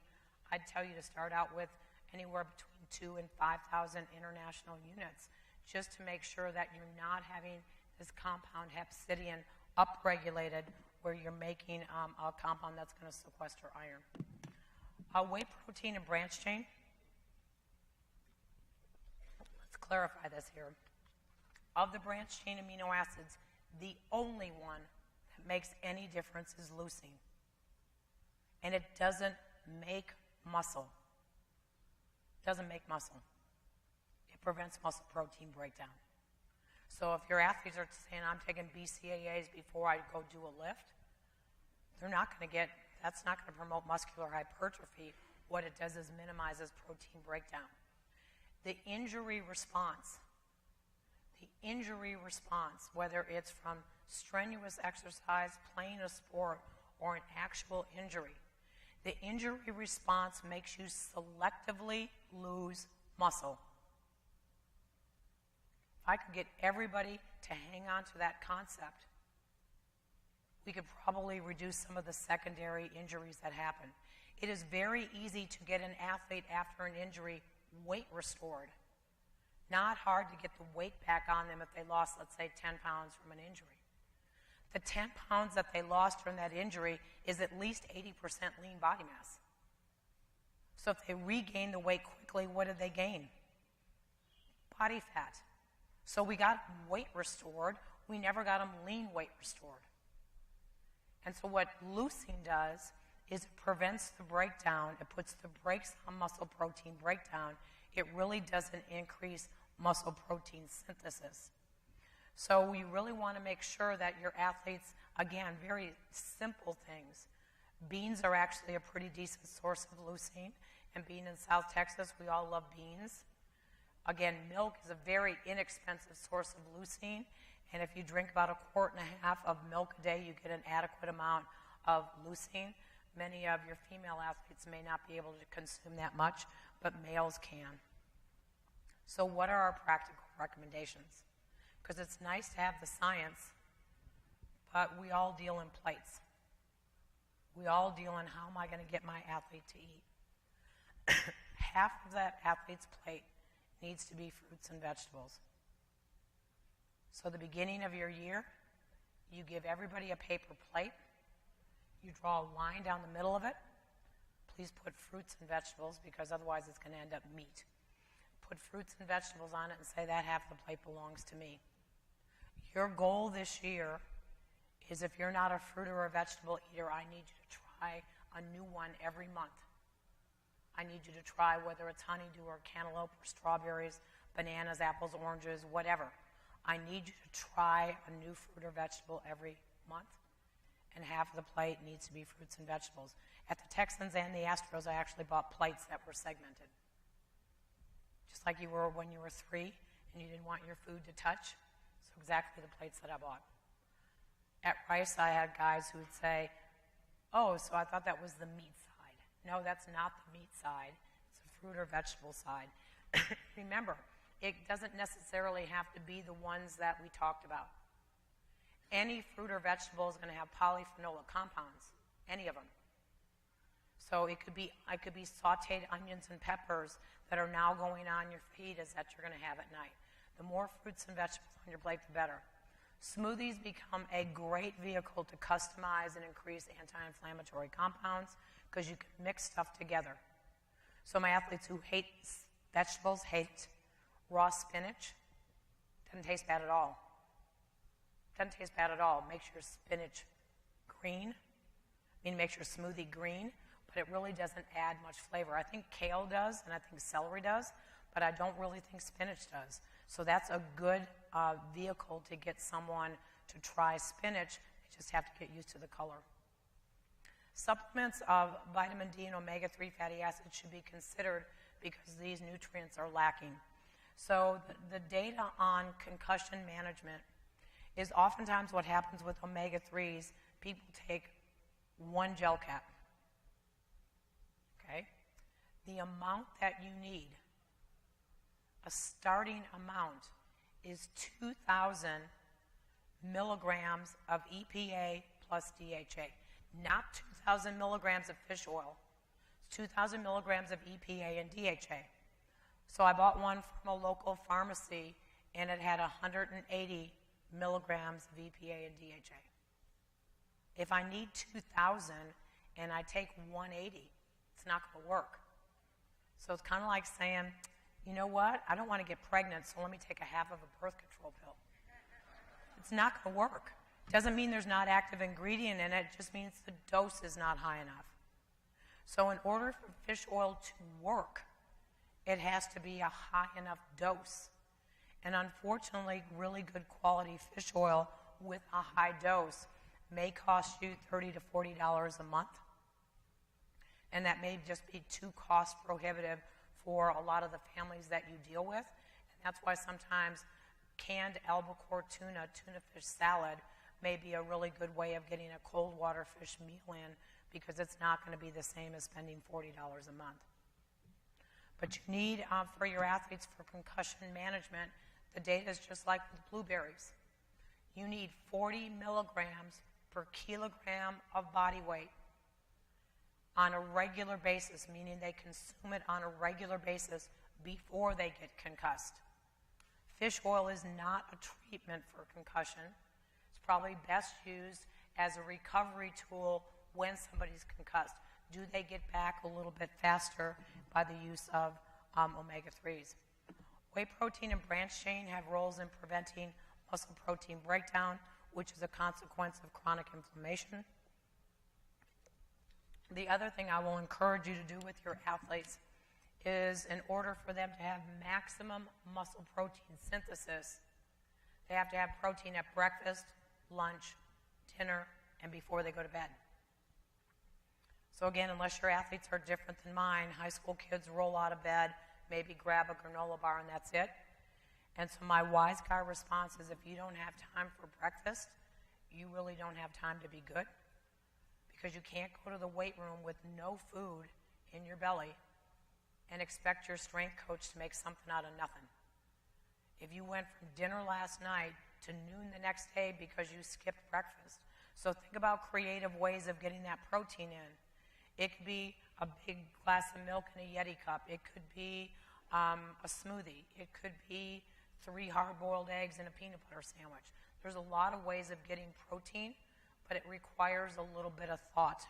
I'd tell you to start out with anywhere between 2,000 and 5,000 international units, just to make sure that you're not having this compound hepcidin upregulated, where you're making a compound that's going to sequester iron. Whey protein and branch chain. Let's clarify this here. Of the branch chain amino acids, the only one that makes any difference is leucine. And it doesn't make muscle. It doesn't make muscle. It prevents muscle protein breakdown. So if your athletes are saying, I'm taking BCAAs before I go do a lift, they're not going to get, that's not going to promote muscular hypertrophy. What it does is minimizes protein breakdown. The injury response, whether it's from strenuous exercise, playing a sport, or an actual injury, the injury response makes you selectively lose muscle. If I could get everybody to hang on to that concept, we could probably reduce some of the secondary injuries that happen. It is very easy to get an athlete after an injury weight restored. Not hard to get the weight back on them if they lost, let's say, 10 pounds from an injury. The 10 pounds that they lost from that injury is at least 80% lean body mass. So if they regain the weight quickly, what did they gain? Body fat. So we got them weight restored. We never got them lean weight restored. And so what leucine does is it prevents the breakdown. It puts the brakes on muscle protein breakdown. It really doesn't increase muscle protein synthesis. So we really want to make sure that your athletes, again, very simple things. Beans are actually a pretty decent source of leucine. And being in South Texas, we all love beans. Again, milk is a very inexpensive source of leucine. And if you drink about 1.5 quarts of milk a day, you get an adequate amount of leucine. Many of your female athletes may not be able to consume that much, but males can. So what are our practical recommendations? Because it's nice to have the science, but we all deal in plates. We all deal in how am I going to get my athlete to eat. Half of that athlete's plate needs to be fruits and vegetables. So the beginning of your year, you give everybody a paper plate. You draw a line down the middle of it. please put fruits and vegetables, because otherwise it's going to end up meat. Put fruits and vegetables on it and say that half of the plate belongs to me. Your goal this year is, if you're not a fruit or a vegetable eater, I need you to try a new one every month. I need you to try whether it's honeydew or cantaloupe or strawberries, bananas, apples, oranges, whatever. I need you to try a new fruit or vegetable every month, and half of the plate needs to be fruits and vegetables. At the Texans and the Astros, I actually bought plates that were segmented. Just like you were when you were 3 and you didn't want your food to touch. So exactly the plates that I bought. At Rice, I had guys who would say, oh, so I thought that was the meat side. No, that's not the meat side. It's a fruit or vegetable side. Remember, it doesn't necessarily have to be the ones that we talked about. Any fruit or vegetable is going to have polyphenolic compounds, any of them. So it could be sauteed onions and peppers that are now going on your feed is that you're going to have at night. The more fruits and vegetables on your plate, the better. Smoothies become a great vehicle to customize and increase anti-inflammatory compounds because you can mix stuff together. So my athletes who hate vegetables hate raw spinach. Doesn't taste bad at all. Doesn't taste bad at all. Makes your spinach green. Makes your smoothie green, but it really doesn't add much flavor. I think kale does, and I think celery does, but I don't really think spinach does. So that's a good vehicle to get someone to try spinach. They just have to get used to the color. Supplements of vitamin D and omega-3 fatty acids should be considered because these nutrients are lacking. So the data on concussion management is oftentimes what happens with omega-3s. People take one gel cap. Okay? The amount that you need, a starting amount, is 2,000 milligrams of EPA plus DHA. Not 2,000 milligrams of fish oil. It's 2,000 milligrams of EPA and DHA. So I bought one from a local pharmacy, and it had 180 milligrams of EPA and DHA. If I need 2,000 and I take 180, it's not going to work. So it's kind of like saying, you know what? I don't want to get pregnant, so let me take a half of a birth control pill. It's not going to work. Doesn't mean there's not active ingredient in it. It just means the dose is not high enough. So in order for fish oil to work, it has to be a high enough dose. And unfortunately, really good quality fish oil with a high dose may cost you $30 to $40 a month. And that may just be too cost prohibitive for a lot of the families that you deal with. And that's why sometimes canned albacore tuna fish salad may be a really good way of getting a cold water fish meal in, because it's not going to be the same as spending $40 a month. But you need, for your athletes, for concussion management, the data is just like with blueberries. You need 40 milligrams per kilogram of body weight on a regular basis, meaning they consume it on a regular basis before they get concussed. Fish oil is not a treatment for concussion. It's probably best used as a recovery tool when somebody's concussed. Do they get back a little bit faster by the use of omega-3s? Whey protein and branched chain have roles in preventing muscle protein breakdown, which is a consequence of chronic inflammation. The other thing I will encourage you to do with your athletes is, in order for them to have maximum muscle protein synthesis, they have to have protein at breakfast, lunch, dinner, and before they go to bed. So again, unless your athletes are different than mine, high school kids roll out of bed, maybe grab a granola bar, and that's it. And so my wise guy response is, if you don't have time for breakfast, you really don't have time to be good, because you can't go to the weight room with no food in your belly and expect your strength coach to make something out of nothing. If you went from dinner last night to noon the next day because you skipped breakfast. So think about creative ways of getting that protein in. It could be a big glass of milk in a Yeti cup. It could be a smoothie. It could be 3 hard-boiled eggs and a peanut butter sandwich. There's a lot of ways of getting protein, but it requires a little bit of thought.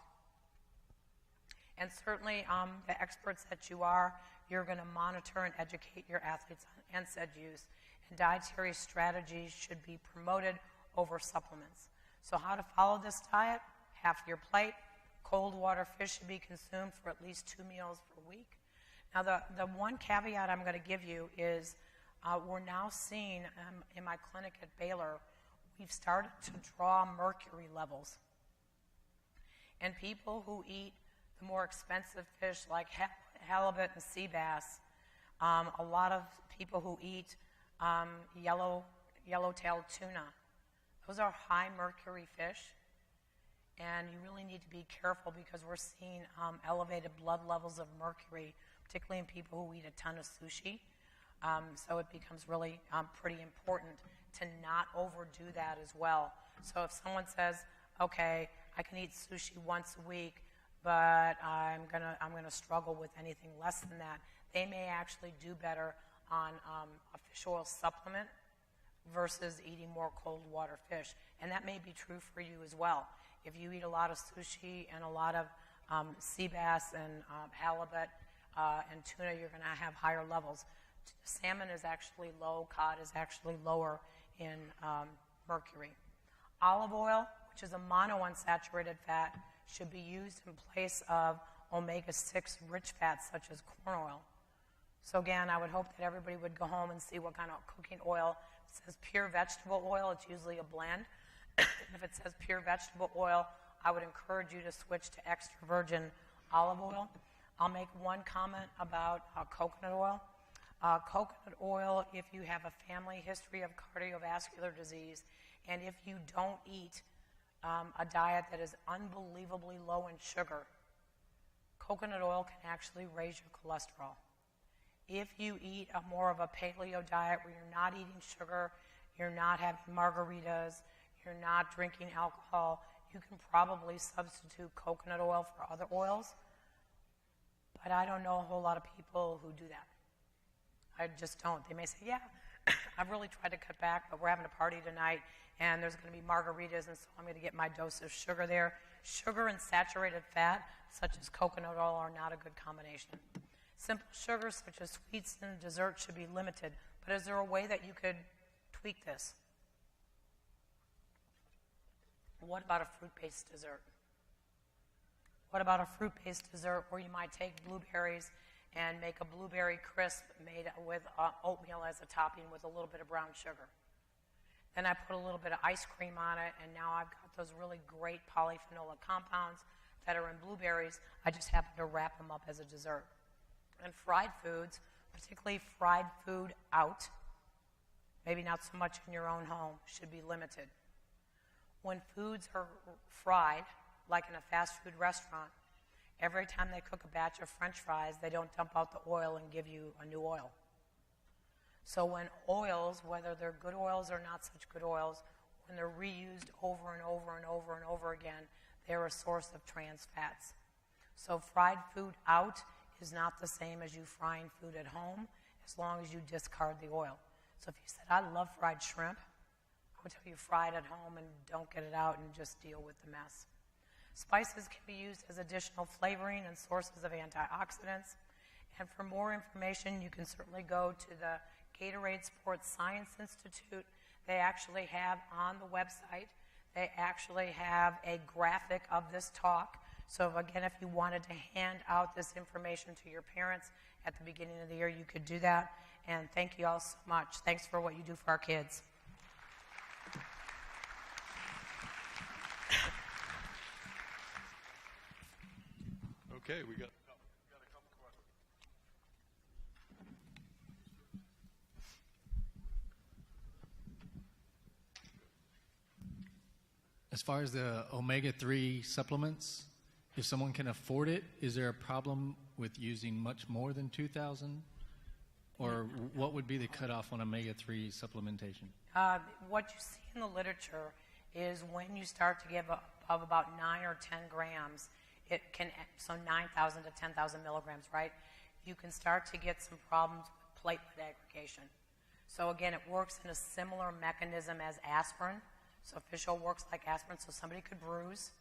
And certainly the experts that you are, you're going to monitor and educate your athletes on NSAID use. And dietary strategies should be promoted over supplements. So how to follow this diet? Half your plate. Cold water fish should be consumed for at least 2 meals per week. Now the one caveat I'm going to give you is we're now seeing in my clinic at Baylor, we've started to draw mercury levels. And people who eat the more expensive fish like halibut and sea bass, a lot of people who eat yellowtail tuna, those are high mercury fish. And you really need to be careful because we're seeing elevated blood levels of mercury, particularly in people who eat a ton of sushi. So it becomes really pretty important to not overdo that as well. So if someone says, okay, I can eat sushi once a week, but I'm gonna struggle with anything less than that, they may actually do better on a fish oil supplement versus eating more cold water fish. And that may be true for you as well. If you eat a lot of sushi and a lot of sea bass and halibut and tuna, you're going to have higher levels. Salmon is actually low, cod is actually lower in mercury. Olive oil, which is a monounsaturated fat, should be used in place of omega-6 rich fats such as corn oil. So again, I would hope that everybody would go home and see what kind of cooking oil. If it says pure vegetable oil, it's usually a blend. If it says pure vegetable oil, I would encourage you to switch to extra virgin olive oil. I'll make one comment about coconut oil. Coconut oil, if you have a family history of cardiovascular disease, and if you don't eat a diet that is unbelievably low in sugar, coconut oil can actually raise your cholesterol. If you eat more of a paleo diet where you're not eating sugar, you're not having margaritas, you're not drinking alcohol, you can probably substitute coconut oil for other oils. But I don't know a whole lot of people who do that. I just don't. They may say, yeah, I've really tried to cut back, but we're having a party tonight, and there's going to be margaritas, and so I'm going to get my dose of sugar there. Sugar and saturated fat, such as coconut oil, are not a good combination. Simple sugars, such as sweets and desserts, should be limited. But is there a way that you could tweak this? What about a fruit-based dessert? What about a fruit-based dessert where you might take blueberries and make a blueberry crisp made with oatmeal as a topping with a little bit of brown sugar? Then I put a little bit of ice cream on it, and now I've got those really great polyphenolic compounds that are in blueberries. I just happen to wrap them up as a dessert. And fried foods, particularly fried food out, maybe not so much in your own home, should be limited. When foods are fried, like in a fast food restaurant, every time they cook a batch of French fries, they don't dump out the oil and give you a new oil. So when oils, whether they're good oils or not such good oils, when they're reused over and over and over and over again, they're a source of trans fats. So fried food out is not the same as you frying food at home, as long as you discard the oil. So if you said, I love fried shrimp, I would tell you fry it at home and don't get it out and just deal with the mess. Spices can be used as additional flavoring and sources of antioxidants. And for more information, you can certainly go to the Gatorade Sports Science Institute. They actually have on the website, they actually have a graphic of this talk. So again, if you wanted to hand out this information to your parents at the beginning of the year, you could do that. And thank you all so much. Thanks for what you do for our kids. Okay, we got a couple questions. As far as the omega-3 supplements, if someone can afford it, is there a problem with using much more than 2,000? Or what would be the cutoff on omega-3 supplementation? What you see in the literature is when you start to give above about 9 or 10 grams, it can, so 9,000 to 10,000 milligrams, right? You can start to get some problems with platelet aggregation. So again, it works in a similar mechanism as aspirin. So fish oil works like aspirin, so somebody could bruise,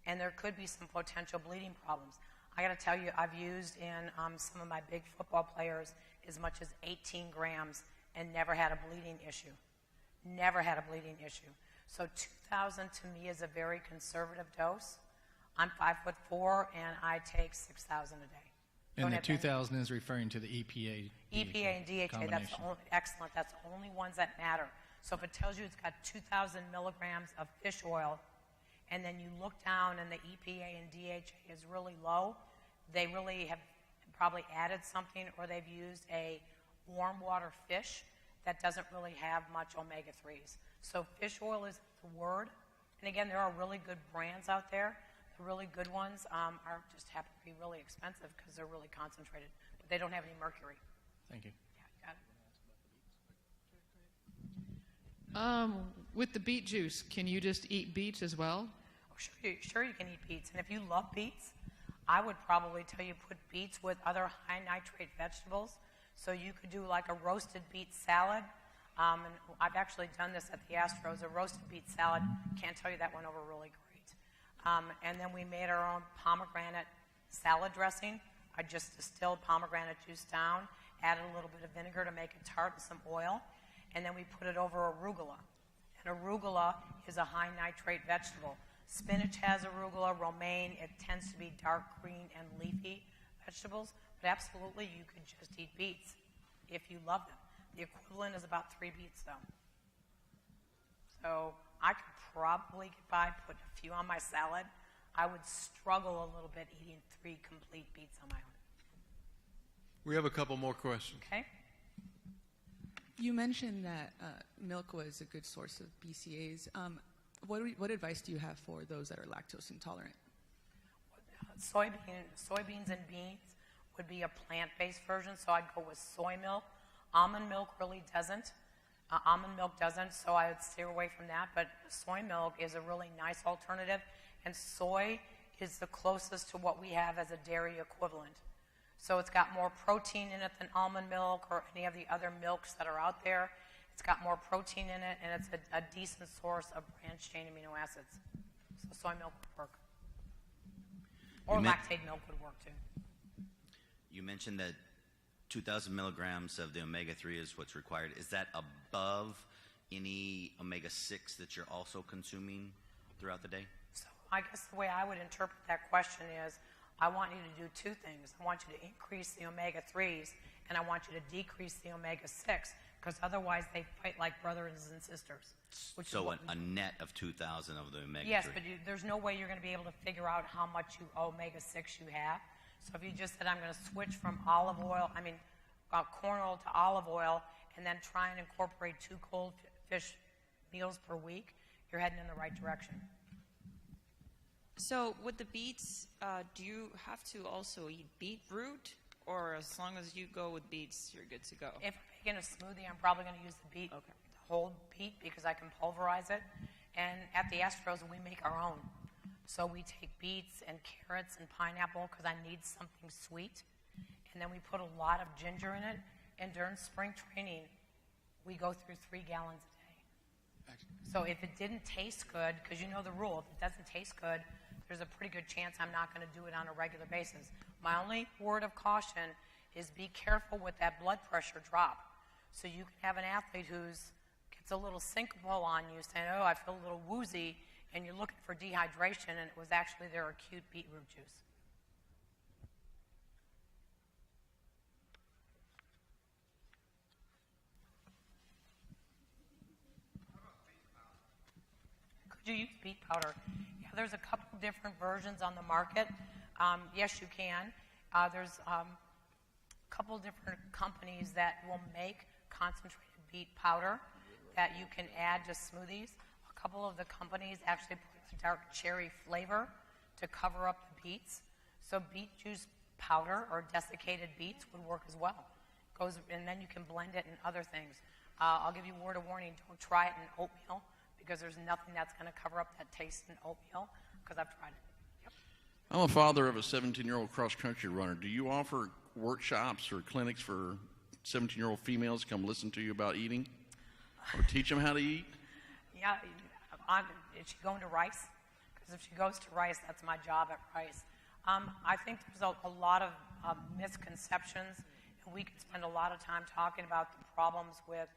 and there could be some potential bleeding problems. I got to tell you, I've used in some of my big football players as much as 18 grams and never had a bleeding issue. Never had a bleeding issue. So 2,000 to me is a very conservative dose. I'm 5'4" and I take 6,000 a day. And Don't the have any- 2,000 is referring to the EPA. EPA and DHA, that's the only, excellent. That's the only ones that matter. So if it tells you it's got 2,000 milligrams of fish oil, and then you look down and the EPA and DHA is really low, they really have probably added something, or they've used a warm water fish that doesn't really have much omega-3s. So fish oil is the word. And again, there are really good brands out there. The really good ones are just happen to be really expensive because they're really concentrated, but they don't have any mercury. Thank you. Yeah, you got it. With the beet juice, can you just eat beets as well? Oh, sure you can eat beets. And if you love beets, I would probably tell you put beets with other high nitrate vegetables. So you could do like a roasted beet salad. And I've actually done this at the Astros, a roasted beet salad. Can't tell you that went over really great. And then we made our own pomegranate salad dressing. I just distilled pomegranate juice down, added a little bit of vinegar to make it tart and some oil, and then we put it over arugula. And arugula is a high nitrate vegetable. Spinach has arugula, romaine, it tends to be dark green and leafy vegetables, but absolutely you could just eat beets if you love them. The equivalent is about 3 beets though. So I could probably get by, put a few on my salad. I would struggle a little bit eating 3 complete beets on my own. We have a couple more questions. Okay? You mentioned that milk was a good source of BCAAs. What advice do you have for those that are lactose intolerant? Soybeans and beans would be a plant-based version, so I'd go with soy milk. Almond milk really doesn't. Almond milk doesn't, so I would steer away from that. But soy milk is a really nice alternative, and soy is the closest to what we have as a dairy equivalent. So it's got more protein in it than almond milk or any of the other milks that are out there. It's got more protein in it, and it's a decent source of branched-chain amino acids. So soy milk would work. Or lactate milk would work too. You mentioned that 2,000 milligrams of the omega-3 is what's required. Is that above any omega-6 that you're also consuming throughout the day? So I guess the way I would interpret that question is I want you to do 2 things. I want you to increase the omega-3s, and I want you to decrease the omega-6, because otherwise they fight like brothers and sisters. So a net of 2,000 of the omega-3. Yes, but there's no way you're going to be able to figure out how much omega-6 you have. So if you just said, I'm going to switch from corn oil to olive oil, and then try and incorporate 2 cold fish meals per week, you're heading in the right direction. So with the beets, do you have to also eat beetroot, or as long as you go with beets, you're good to go? If I'm making a smoothie, I'm probably going to use the whole beet, because I can pulverize it. And at the Astros, we make our own. So we take beets and carrots and pineapple because I need something sweet. And then we put a lot of ginger in it. And during spring training, we go through 3 gallons a day. So if it didn't taste good, because you know the rule, if it doesn't taste good, there's a pretty good chance I'm not going to do it on a regular basis. My only word of caution is be careful with that blood pressure drop. So you can have an athlete who gets a little syncopal on you, saying, oh, I feel a little woozy, and you're looking for dehydration, and it was actually their acute beetroot juice. Could you use beet powder? Yeah, there's a couple different versions on the market. Yes, you can. There's a couple different companies that will make concentrated beet powder that you can add to smoothies. A couple of the companies actually put a dark cherry flavor to cover up the beets. So beet juice powder or desiccated beets would work as well. And then you can blend it in other things. I'll give you a word of warning, don't try it in oatmeal, because there's nothing that's going to cover up that taste in oatmeal, because I've tried it. Yep. I'm a father of a 17-year-old cross-country runner. Do you offer workshops or clinics for 17-year-old females to come listen to you about eating or teach them how to eat? Yeah. Is she going to Rice? Because if she goes to Rice, that's my job at Rice. I think there's a lot of misconceptions, and we could spend a lot of time talking about the problems with,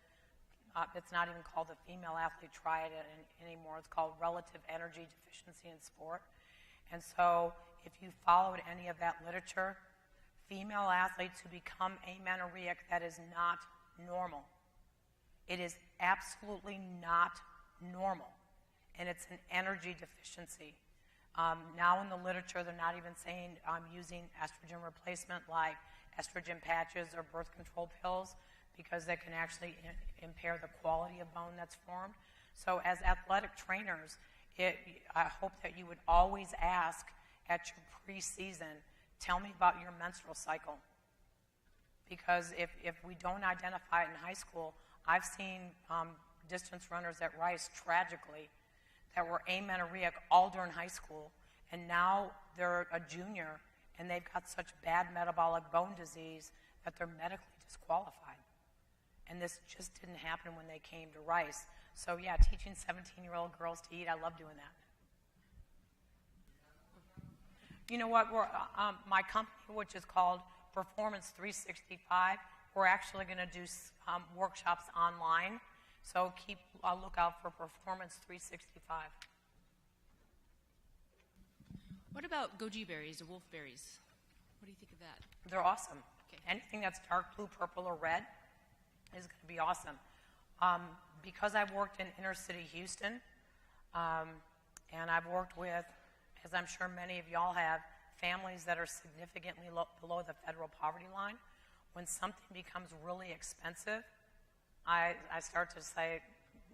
it's not even called the female athlete triad anymore, it's called relative energy deficiency in sport. And so if you followed any of that literature, female athletes who become amenorrheic, that is not normal. It is absolutely not normal, and it's an energy deficiency. Now in the literature, they're not even saying using estrogen replacement like estrogen patches or birth control pills, because they can actually impair the quality of bone that's formed. So as athletic trainers, I hope that you would always ask at your preseason, tell me about your menstrual cycle. Because if we don't identify it in high school, I've seen distance runners at Rice, tragically, that were amenorrheic all during high school, and now they're a junior, and they've got such bad metabolic bone disease that they're medically disqualified. And this just didn't happen when they came to Rice. So yeah, teaching 17-year-old girls to eat, I love doing that. You know what, my company, which is called Performance 365, we're actually going to do workshops online. So keep a lookout for Performance 365. What about goji berries or wolfberries? What do you think of that? They're awesome. Okay. Anything that's dark blue, purple, or red is going to be awesome. Because I've worked in inner city Houston, and I've worked with, as I'm sure many of y'all have, families that are significantly below the federal poverty line, when something becomes really expensive, I start to say,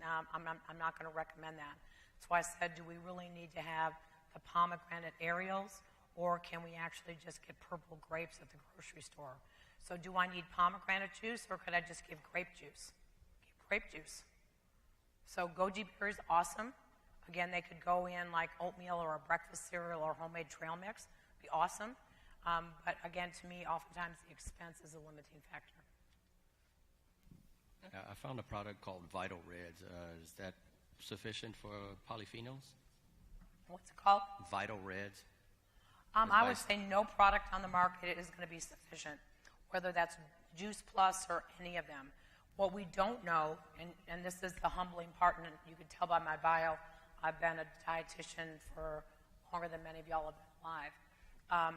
no, I'm not going to recommend that. That's why I said, do we really need to have the pomegranate aerials, or can we actually just get purple grapes at the grocery store? So do I need pomegranate juice, or could I just give grape juice? Give grape juice. So goji berries, awesome. Again, they could go in like oatmeal or a breakfast cereal or homemade trail mix. Be awesome. But again, to me, oftentimes the expense is a limiting factor. I found a product called Vital Reds. Is that sufficient for polyphenols? What's it called? Vital Reds. I would say no product on the market is going to be sufficient, whether that's Juice Plus or any of them. What we don't know, and this is the humbling part, and you can tell by my bio, I've been a dietitian for longer than many of y'all have been alive.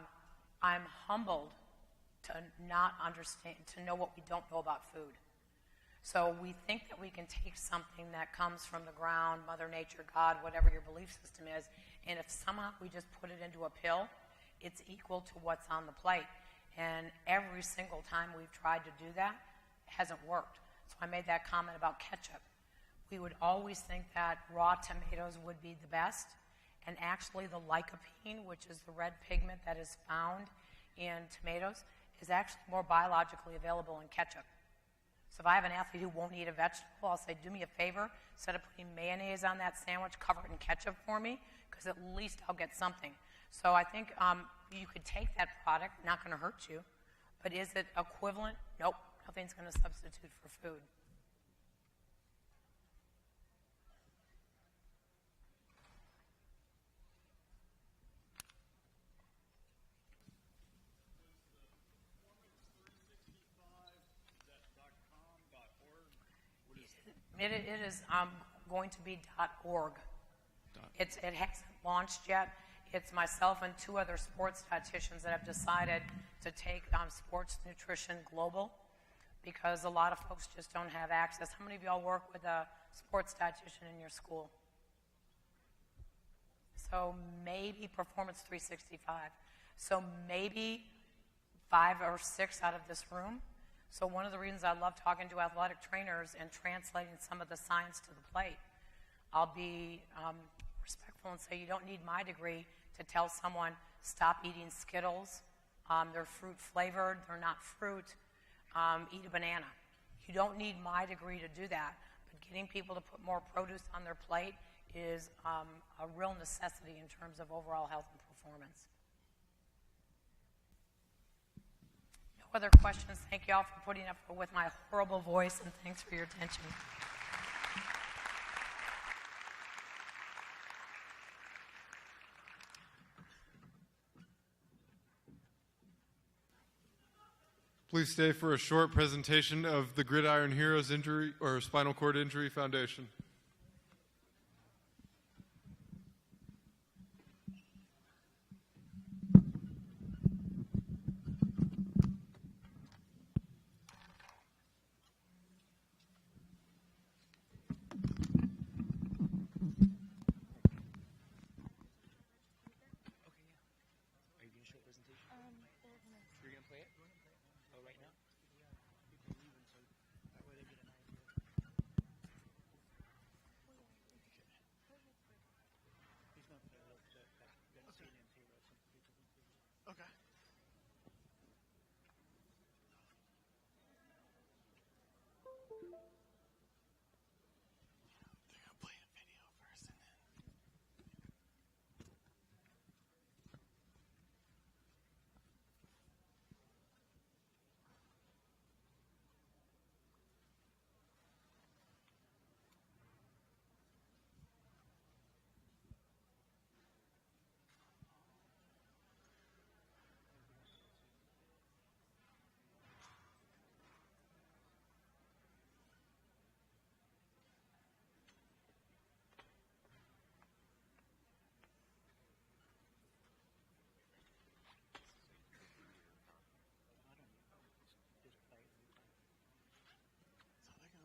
I'm humbled to not understand, to know what we don't know about food. So we think that we can take something that comes from the ground, Mother Nature, God, whatever your belief system is, and if somehow we just put it into a pill, it's equal to what's on the plate. And every single time we've tried to do that, it hasn't worked. So I made that comment about ketchup. We would always think that raw tomatoes would be the best, and actually the lycopene, which is the red pigment that is found in tomatoes, is actually more biologically available in ketchup. So if I have an athlete who won't eat a vegetable, I'll say, do me a favor, instead of putting mayonnaise on that sandwich, cover it in ketchup for me, because at least I'll get something. So I think you could take that product, not going to hurt you, but is it equivalent? Nope, nothing's going to substitute for food. It is going to be .org. It hasn't launched yet. It's myself and 2 other sports dietitians that have decided to take sports nutrition global, because a lot of folks just don't have access. How many of y'all work with a sports dietitian in your school? So maybe Performance 365. So maybe 5 or 6 out of this room. So one of the reasons I love talking to athletic trainers and translating some of the science to the plate, I'll be respectful and say you don't need my degree to tell someone stop eating Skittles. They're fruit flavored, they're not fruit. Eat a banana. You don't need my degree to do that, but getting people to put more produce on their plate is a real necessity in terms of overall health and performance. No other questions. Thank you all for putting up with my horrible voice, and thanks for your attention. Please stay for a short presentation of the Gridiron Heroes Injury or Spinal Cord Injury Foundation.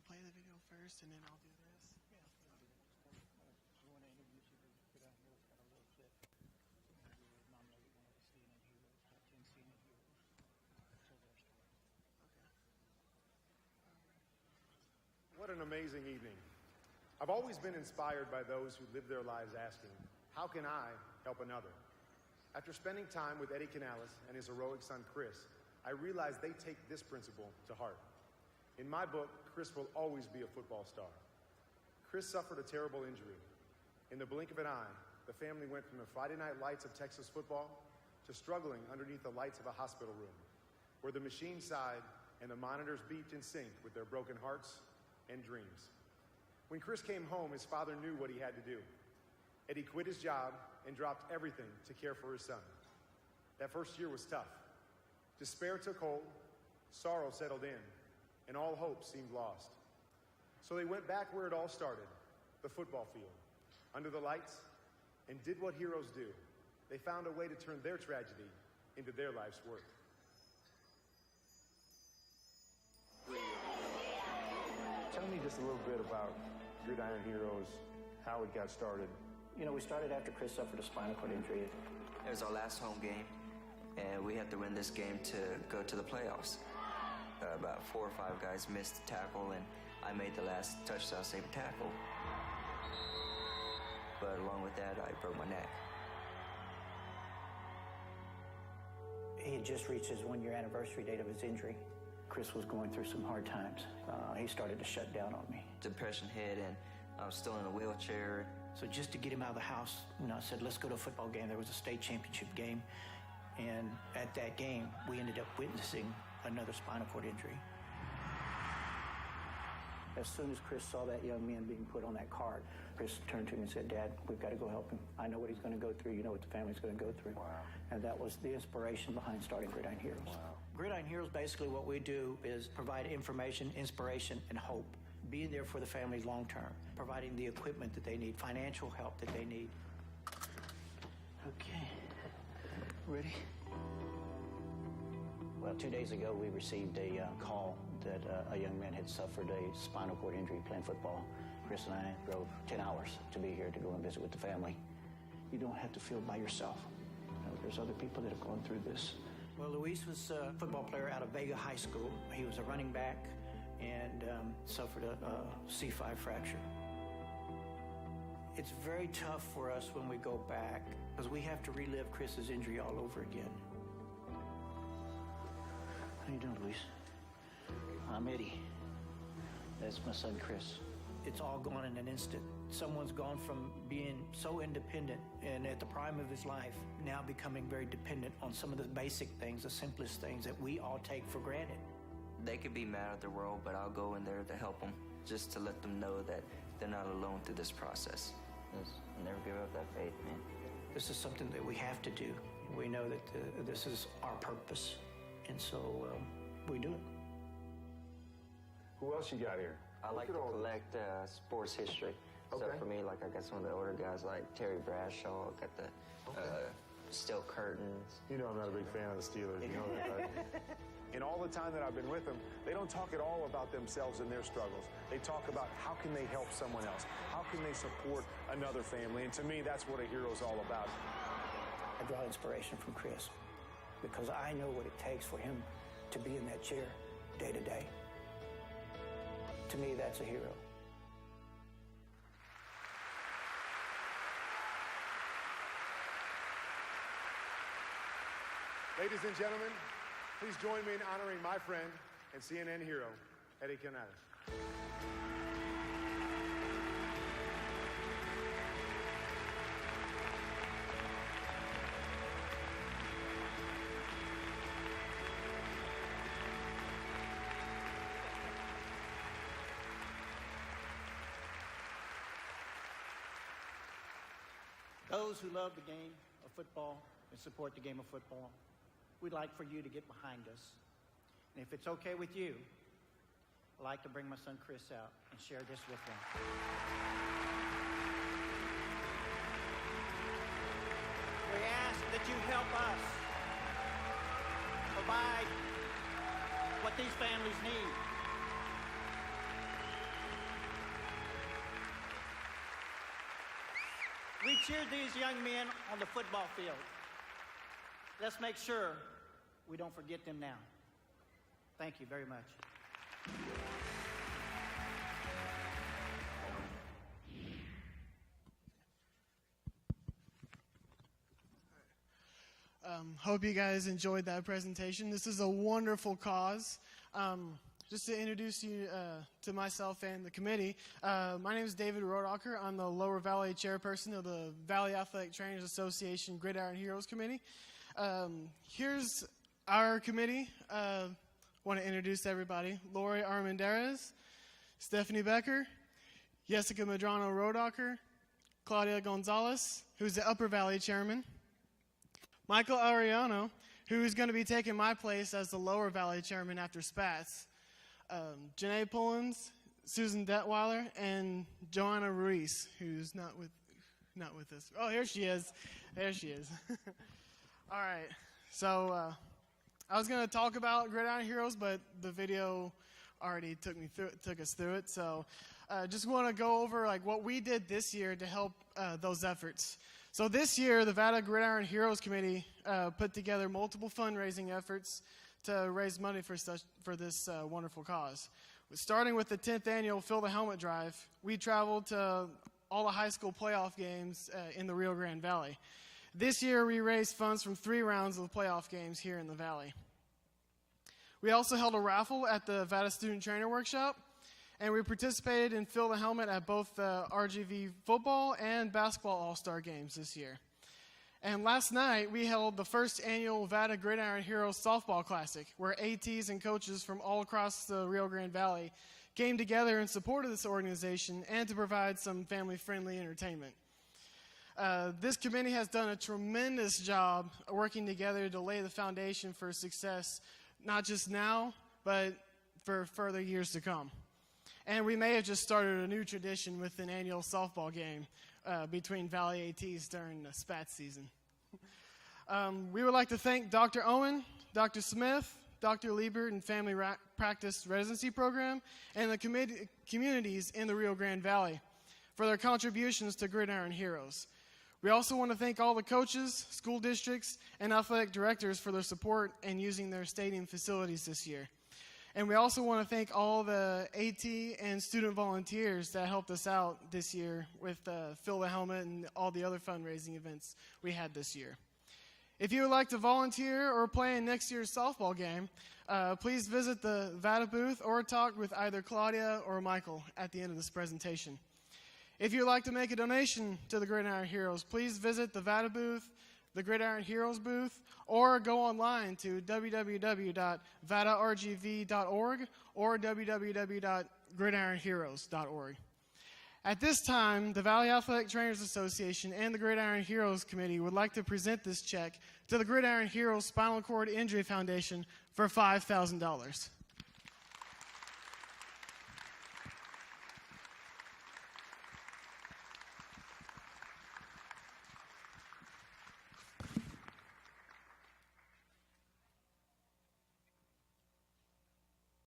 Play the video first, and then I'll do this. Yeah. You want to introduce you to Gridiron Heroes? Got a little clip. You're nominated one of the CNN Heroes, top 10 CNN Heroes. Tell their story. Okay. What an amazing evening. I've always been inspired by those who live their lives asking, how can I help another? After spending time with Eddie Canales and his heroic son, Chris, I realized they take this principle to heart. In my book, Chris will always be a football star. Chris suffered a terrible injury. In the blink of an eye, the family went from the Friday night lights of Texas football to struggling underneath the lights of a hospital room, where the machine sighed and the monitors beeped in sync with their broken hearts and dreams. When Chris came home, his father knew what he had to do. Eddie quit his job and dropped everything to care for his son. That first year was tough. Despair took hold, sorrow settled in, and all hope seemed lost. So they went back where it all started, the football field, under the lights, and did what heroes do. They found a way to turn their tragedy into their life's work. Tell me just a little bit about Gridiron Heroes, how it got started. You know, we started after Chris suffered a spinal cord injury. It was our last home game, and we had to win this game to go to the playoffs. About 4 or 5 guys missed the tackle, and I made the last touchdown save tackle. But along with that, I broke my neck. He had just reached his 1-year anniversary date of his injury. Chris was going through some hard times. He started to shut down on me. Depression hit, and I was still in a wheelchair. So just to get him out of the house, I said, let's go to a football game. There was a state championship game. And at that game, we ended up witnessing another spinal cord injury. As soon as Chris saw that young man being put on that cart, Chris turned to me and said, Dad, we've got to go help him. I know what he's going to go through. You know what the family's going to go through. Wow. And that was the inspiration behind starting Gridiron Heroes. Wow. Gridiron Heroes, basically what we do is provide information, inspiration, and hope. Being there for the families long term, providing the equipment that they need, financial help that they need. Okay. Ready? Well, 2 days ago, we received a call that a young man had suffered a spinal cord injury playing football. Chris and I drove 10 hours to be here to go and visit with the family. You don't have to feel by yourself. There's other people that have gone through this. Well, Luis was a football player out of Vega High School. He was a running back and suffered a C5 fracture. It's very tough for us when we go back because we have to relive Chris's injury all over again. How you doing, Luis? I'm Eddie. That's my son, Chris. It's all gone in an instant. Someone's gone from being so independent and at the prime of his life, now becoming very dependent on some of the basic things, the simplest things that we all take for granted. They could be mad at the world, but I'll go in there to help them, just to let them know that they're not alone through this process. Never give up that faith, man. This is something that we have to do. We know that this is our purpose. And so we do it. Who else you got here? I like to collect sports history. So Okay. for me, like I got some of the older guys like Terry Bradshaw, got the steel curtains. You know I'm not a big fan of the Steelers. You know that, right? In all the time that I've been with them, they don't talk at all about themselves and their struggles. They talk about how can they help someone else? How can they support another family? And to me, that's what a hero's all about. I draw inspiration from Chris because I know what it takes for him to be in that chair day to day. To me, that's a hero. Ladies and gentlemen, please join me in honoring my friend and CNN hero, Eddie Canales. Those who love the game of football and support the game of football, we'd like for you to get behind us. And if it's okay with you, I'd like to bring my son Chris out and share this with him. We ask that you help us provide what these families need. We cheered these young men on the football field. Let's make sure we don't forget them now. Thank you very much. Hope you guys enjoyed that presentation. This is a wonderful cause. Just to introduce you to myself and the committee, my name is David Rodacher. I'm the Lower Valley chairperson of the Valley Athletic Trainers Association Gridiron Heroes Committee. Here's our committee. Want to introduce everybody. Lori Armendariz, Stephanie Becker, Jessica Medrano Rodacher, Claudia Gonzalez, who's the Upper Valley chairman, Michael Ariano, who is going to be taking my place as the Lower Valley chairman after Spats, Janae Pullins, Susan Detweiler, and Joanna Ruiz, who's not with us. Oh, here she is. There she is. All right. So I was going to talk about Gridiron Heroes, but the video already took us through it. So just want to go over like what we did this year to help those efforts. So this year, the Vada Gridiron Heroes Committee put together multiple fundraising efforts to raise money for this wonderful cause. Starting with the 10th annual Fill the Helmet Drive, we traveled to all the high school playoff games in the Rio Grande Valley. This year, we raised funds from 3 rounds of the playoff games here in the Valley. We also held a raffle at the Vada Student Trainer Workshop, and we participated in Fill the Helmet at both the RGV football and basketball all-star games this year. And last night, we held the first annual Vada Gridiron Heroes Softball Classic, where ATs and coaches from all across the Rio Grande Valley came together in support of this organization and to provide some family-friendly entertainment. This committee has done a tremendous job working together to lay the foundation for success, not just now, but for further years to come. And we may have just started a new tradition with an annual softball game between Valley ATs during the SPAT season. We would like to thank Dr. Owen, Dr. Smith, Dr. Liebert and Family Practice Residency Program, and the communities in the Rio Grande Valley for their contributions to Gridiron Heroes. We also want to thank all the coaches, school districts, and athletic directors for their support and using their stadium facilities this year. And we also want to thank all the AT and student volunteers that helped us out this year with Fill the Helmet and all the other fundraising events we had this year. If you would like to volunteer or play in next year's softball game, please visit the Vada booth or talk with either Claudia or Michael at the end of this presentation. If you would like to make a donation to the Gridiron Heroes, please visit the Vada booth, the Gridiron Heroes booth, or go online to www.vadargv.org or www.gridironheroes.org. At this time, the Valley Athletic Trainers Association and the Gridiron Heroes Committee would like to present this check to the Gridiron Heroes Spinal Cord Injury Foundation for $5,000.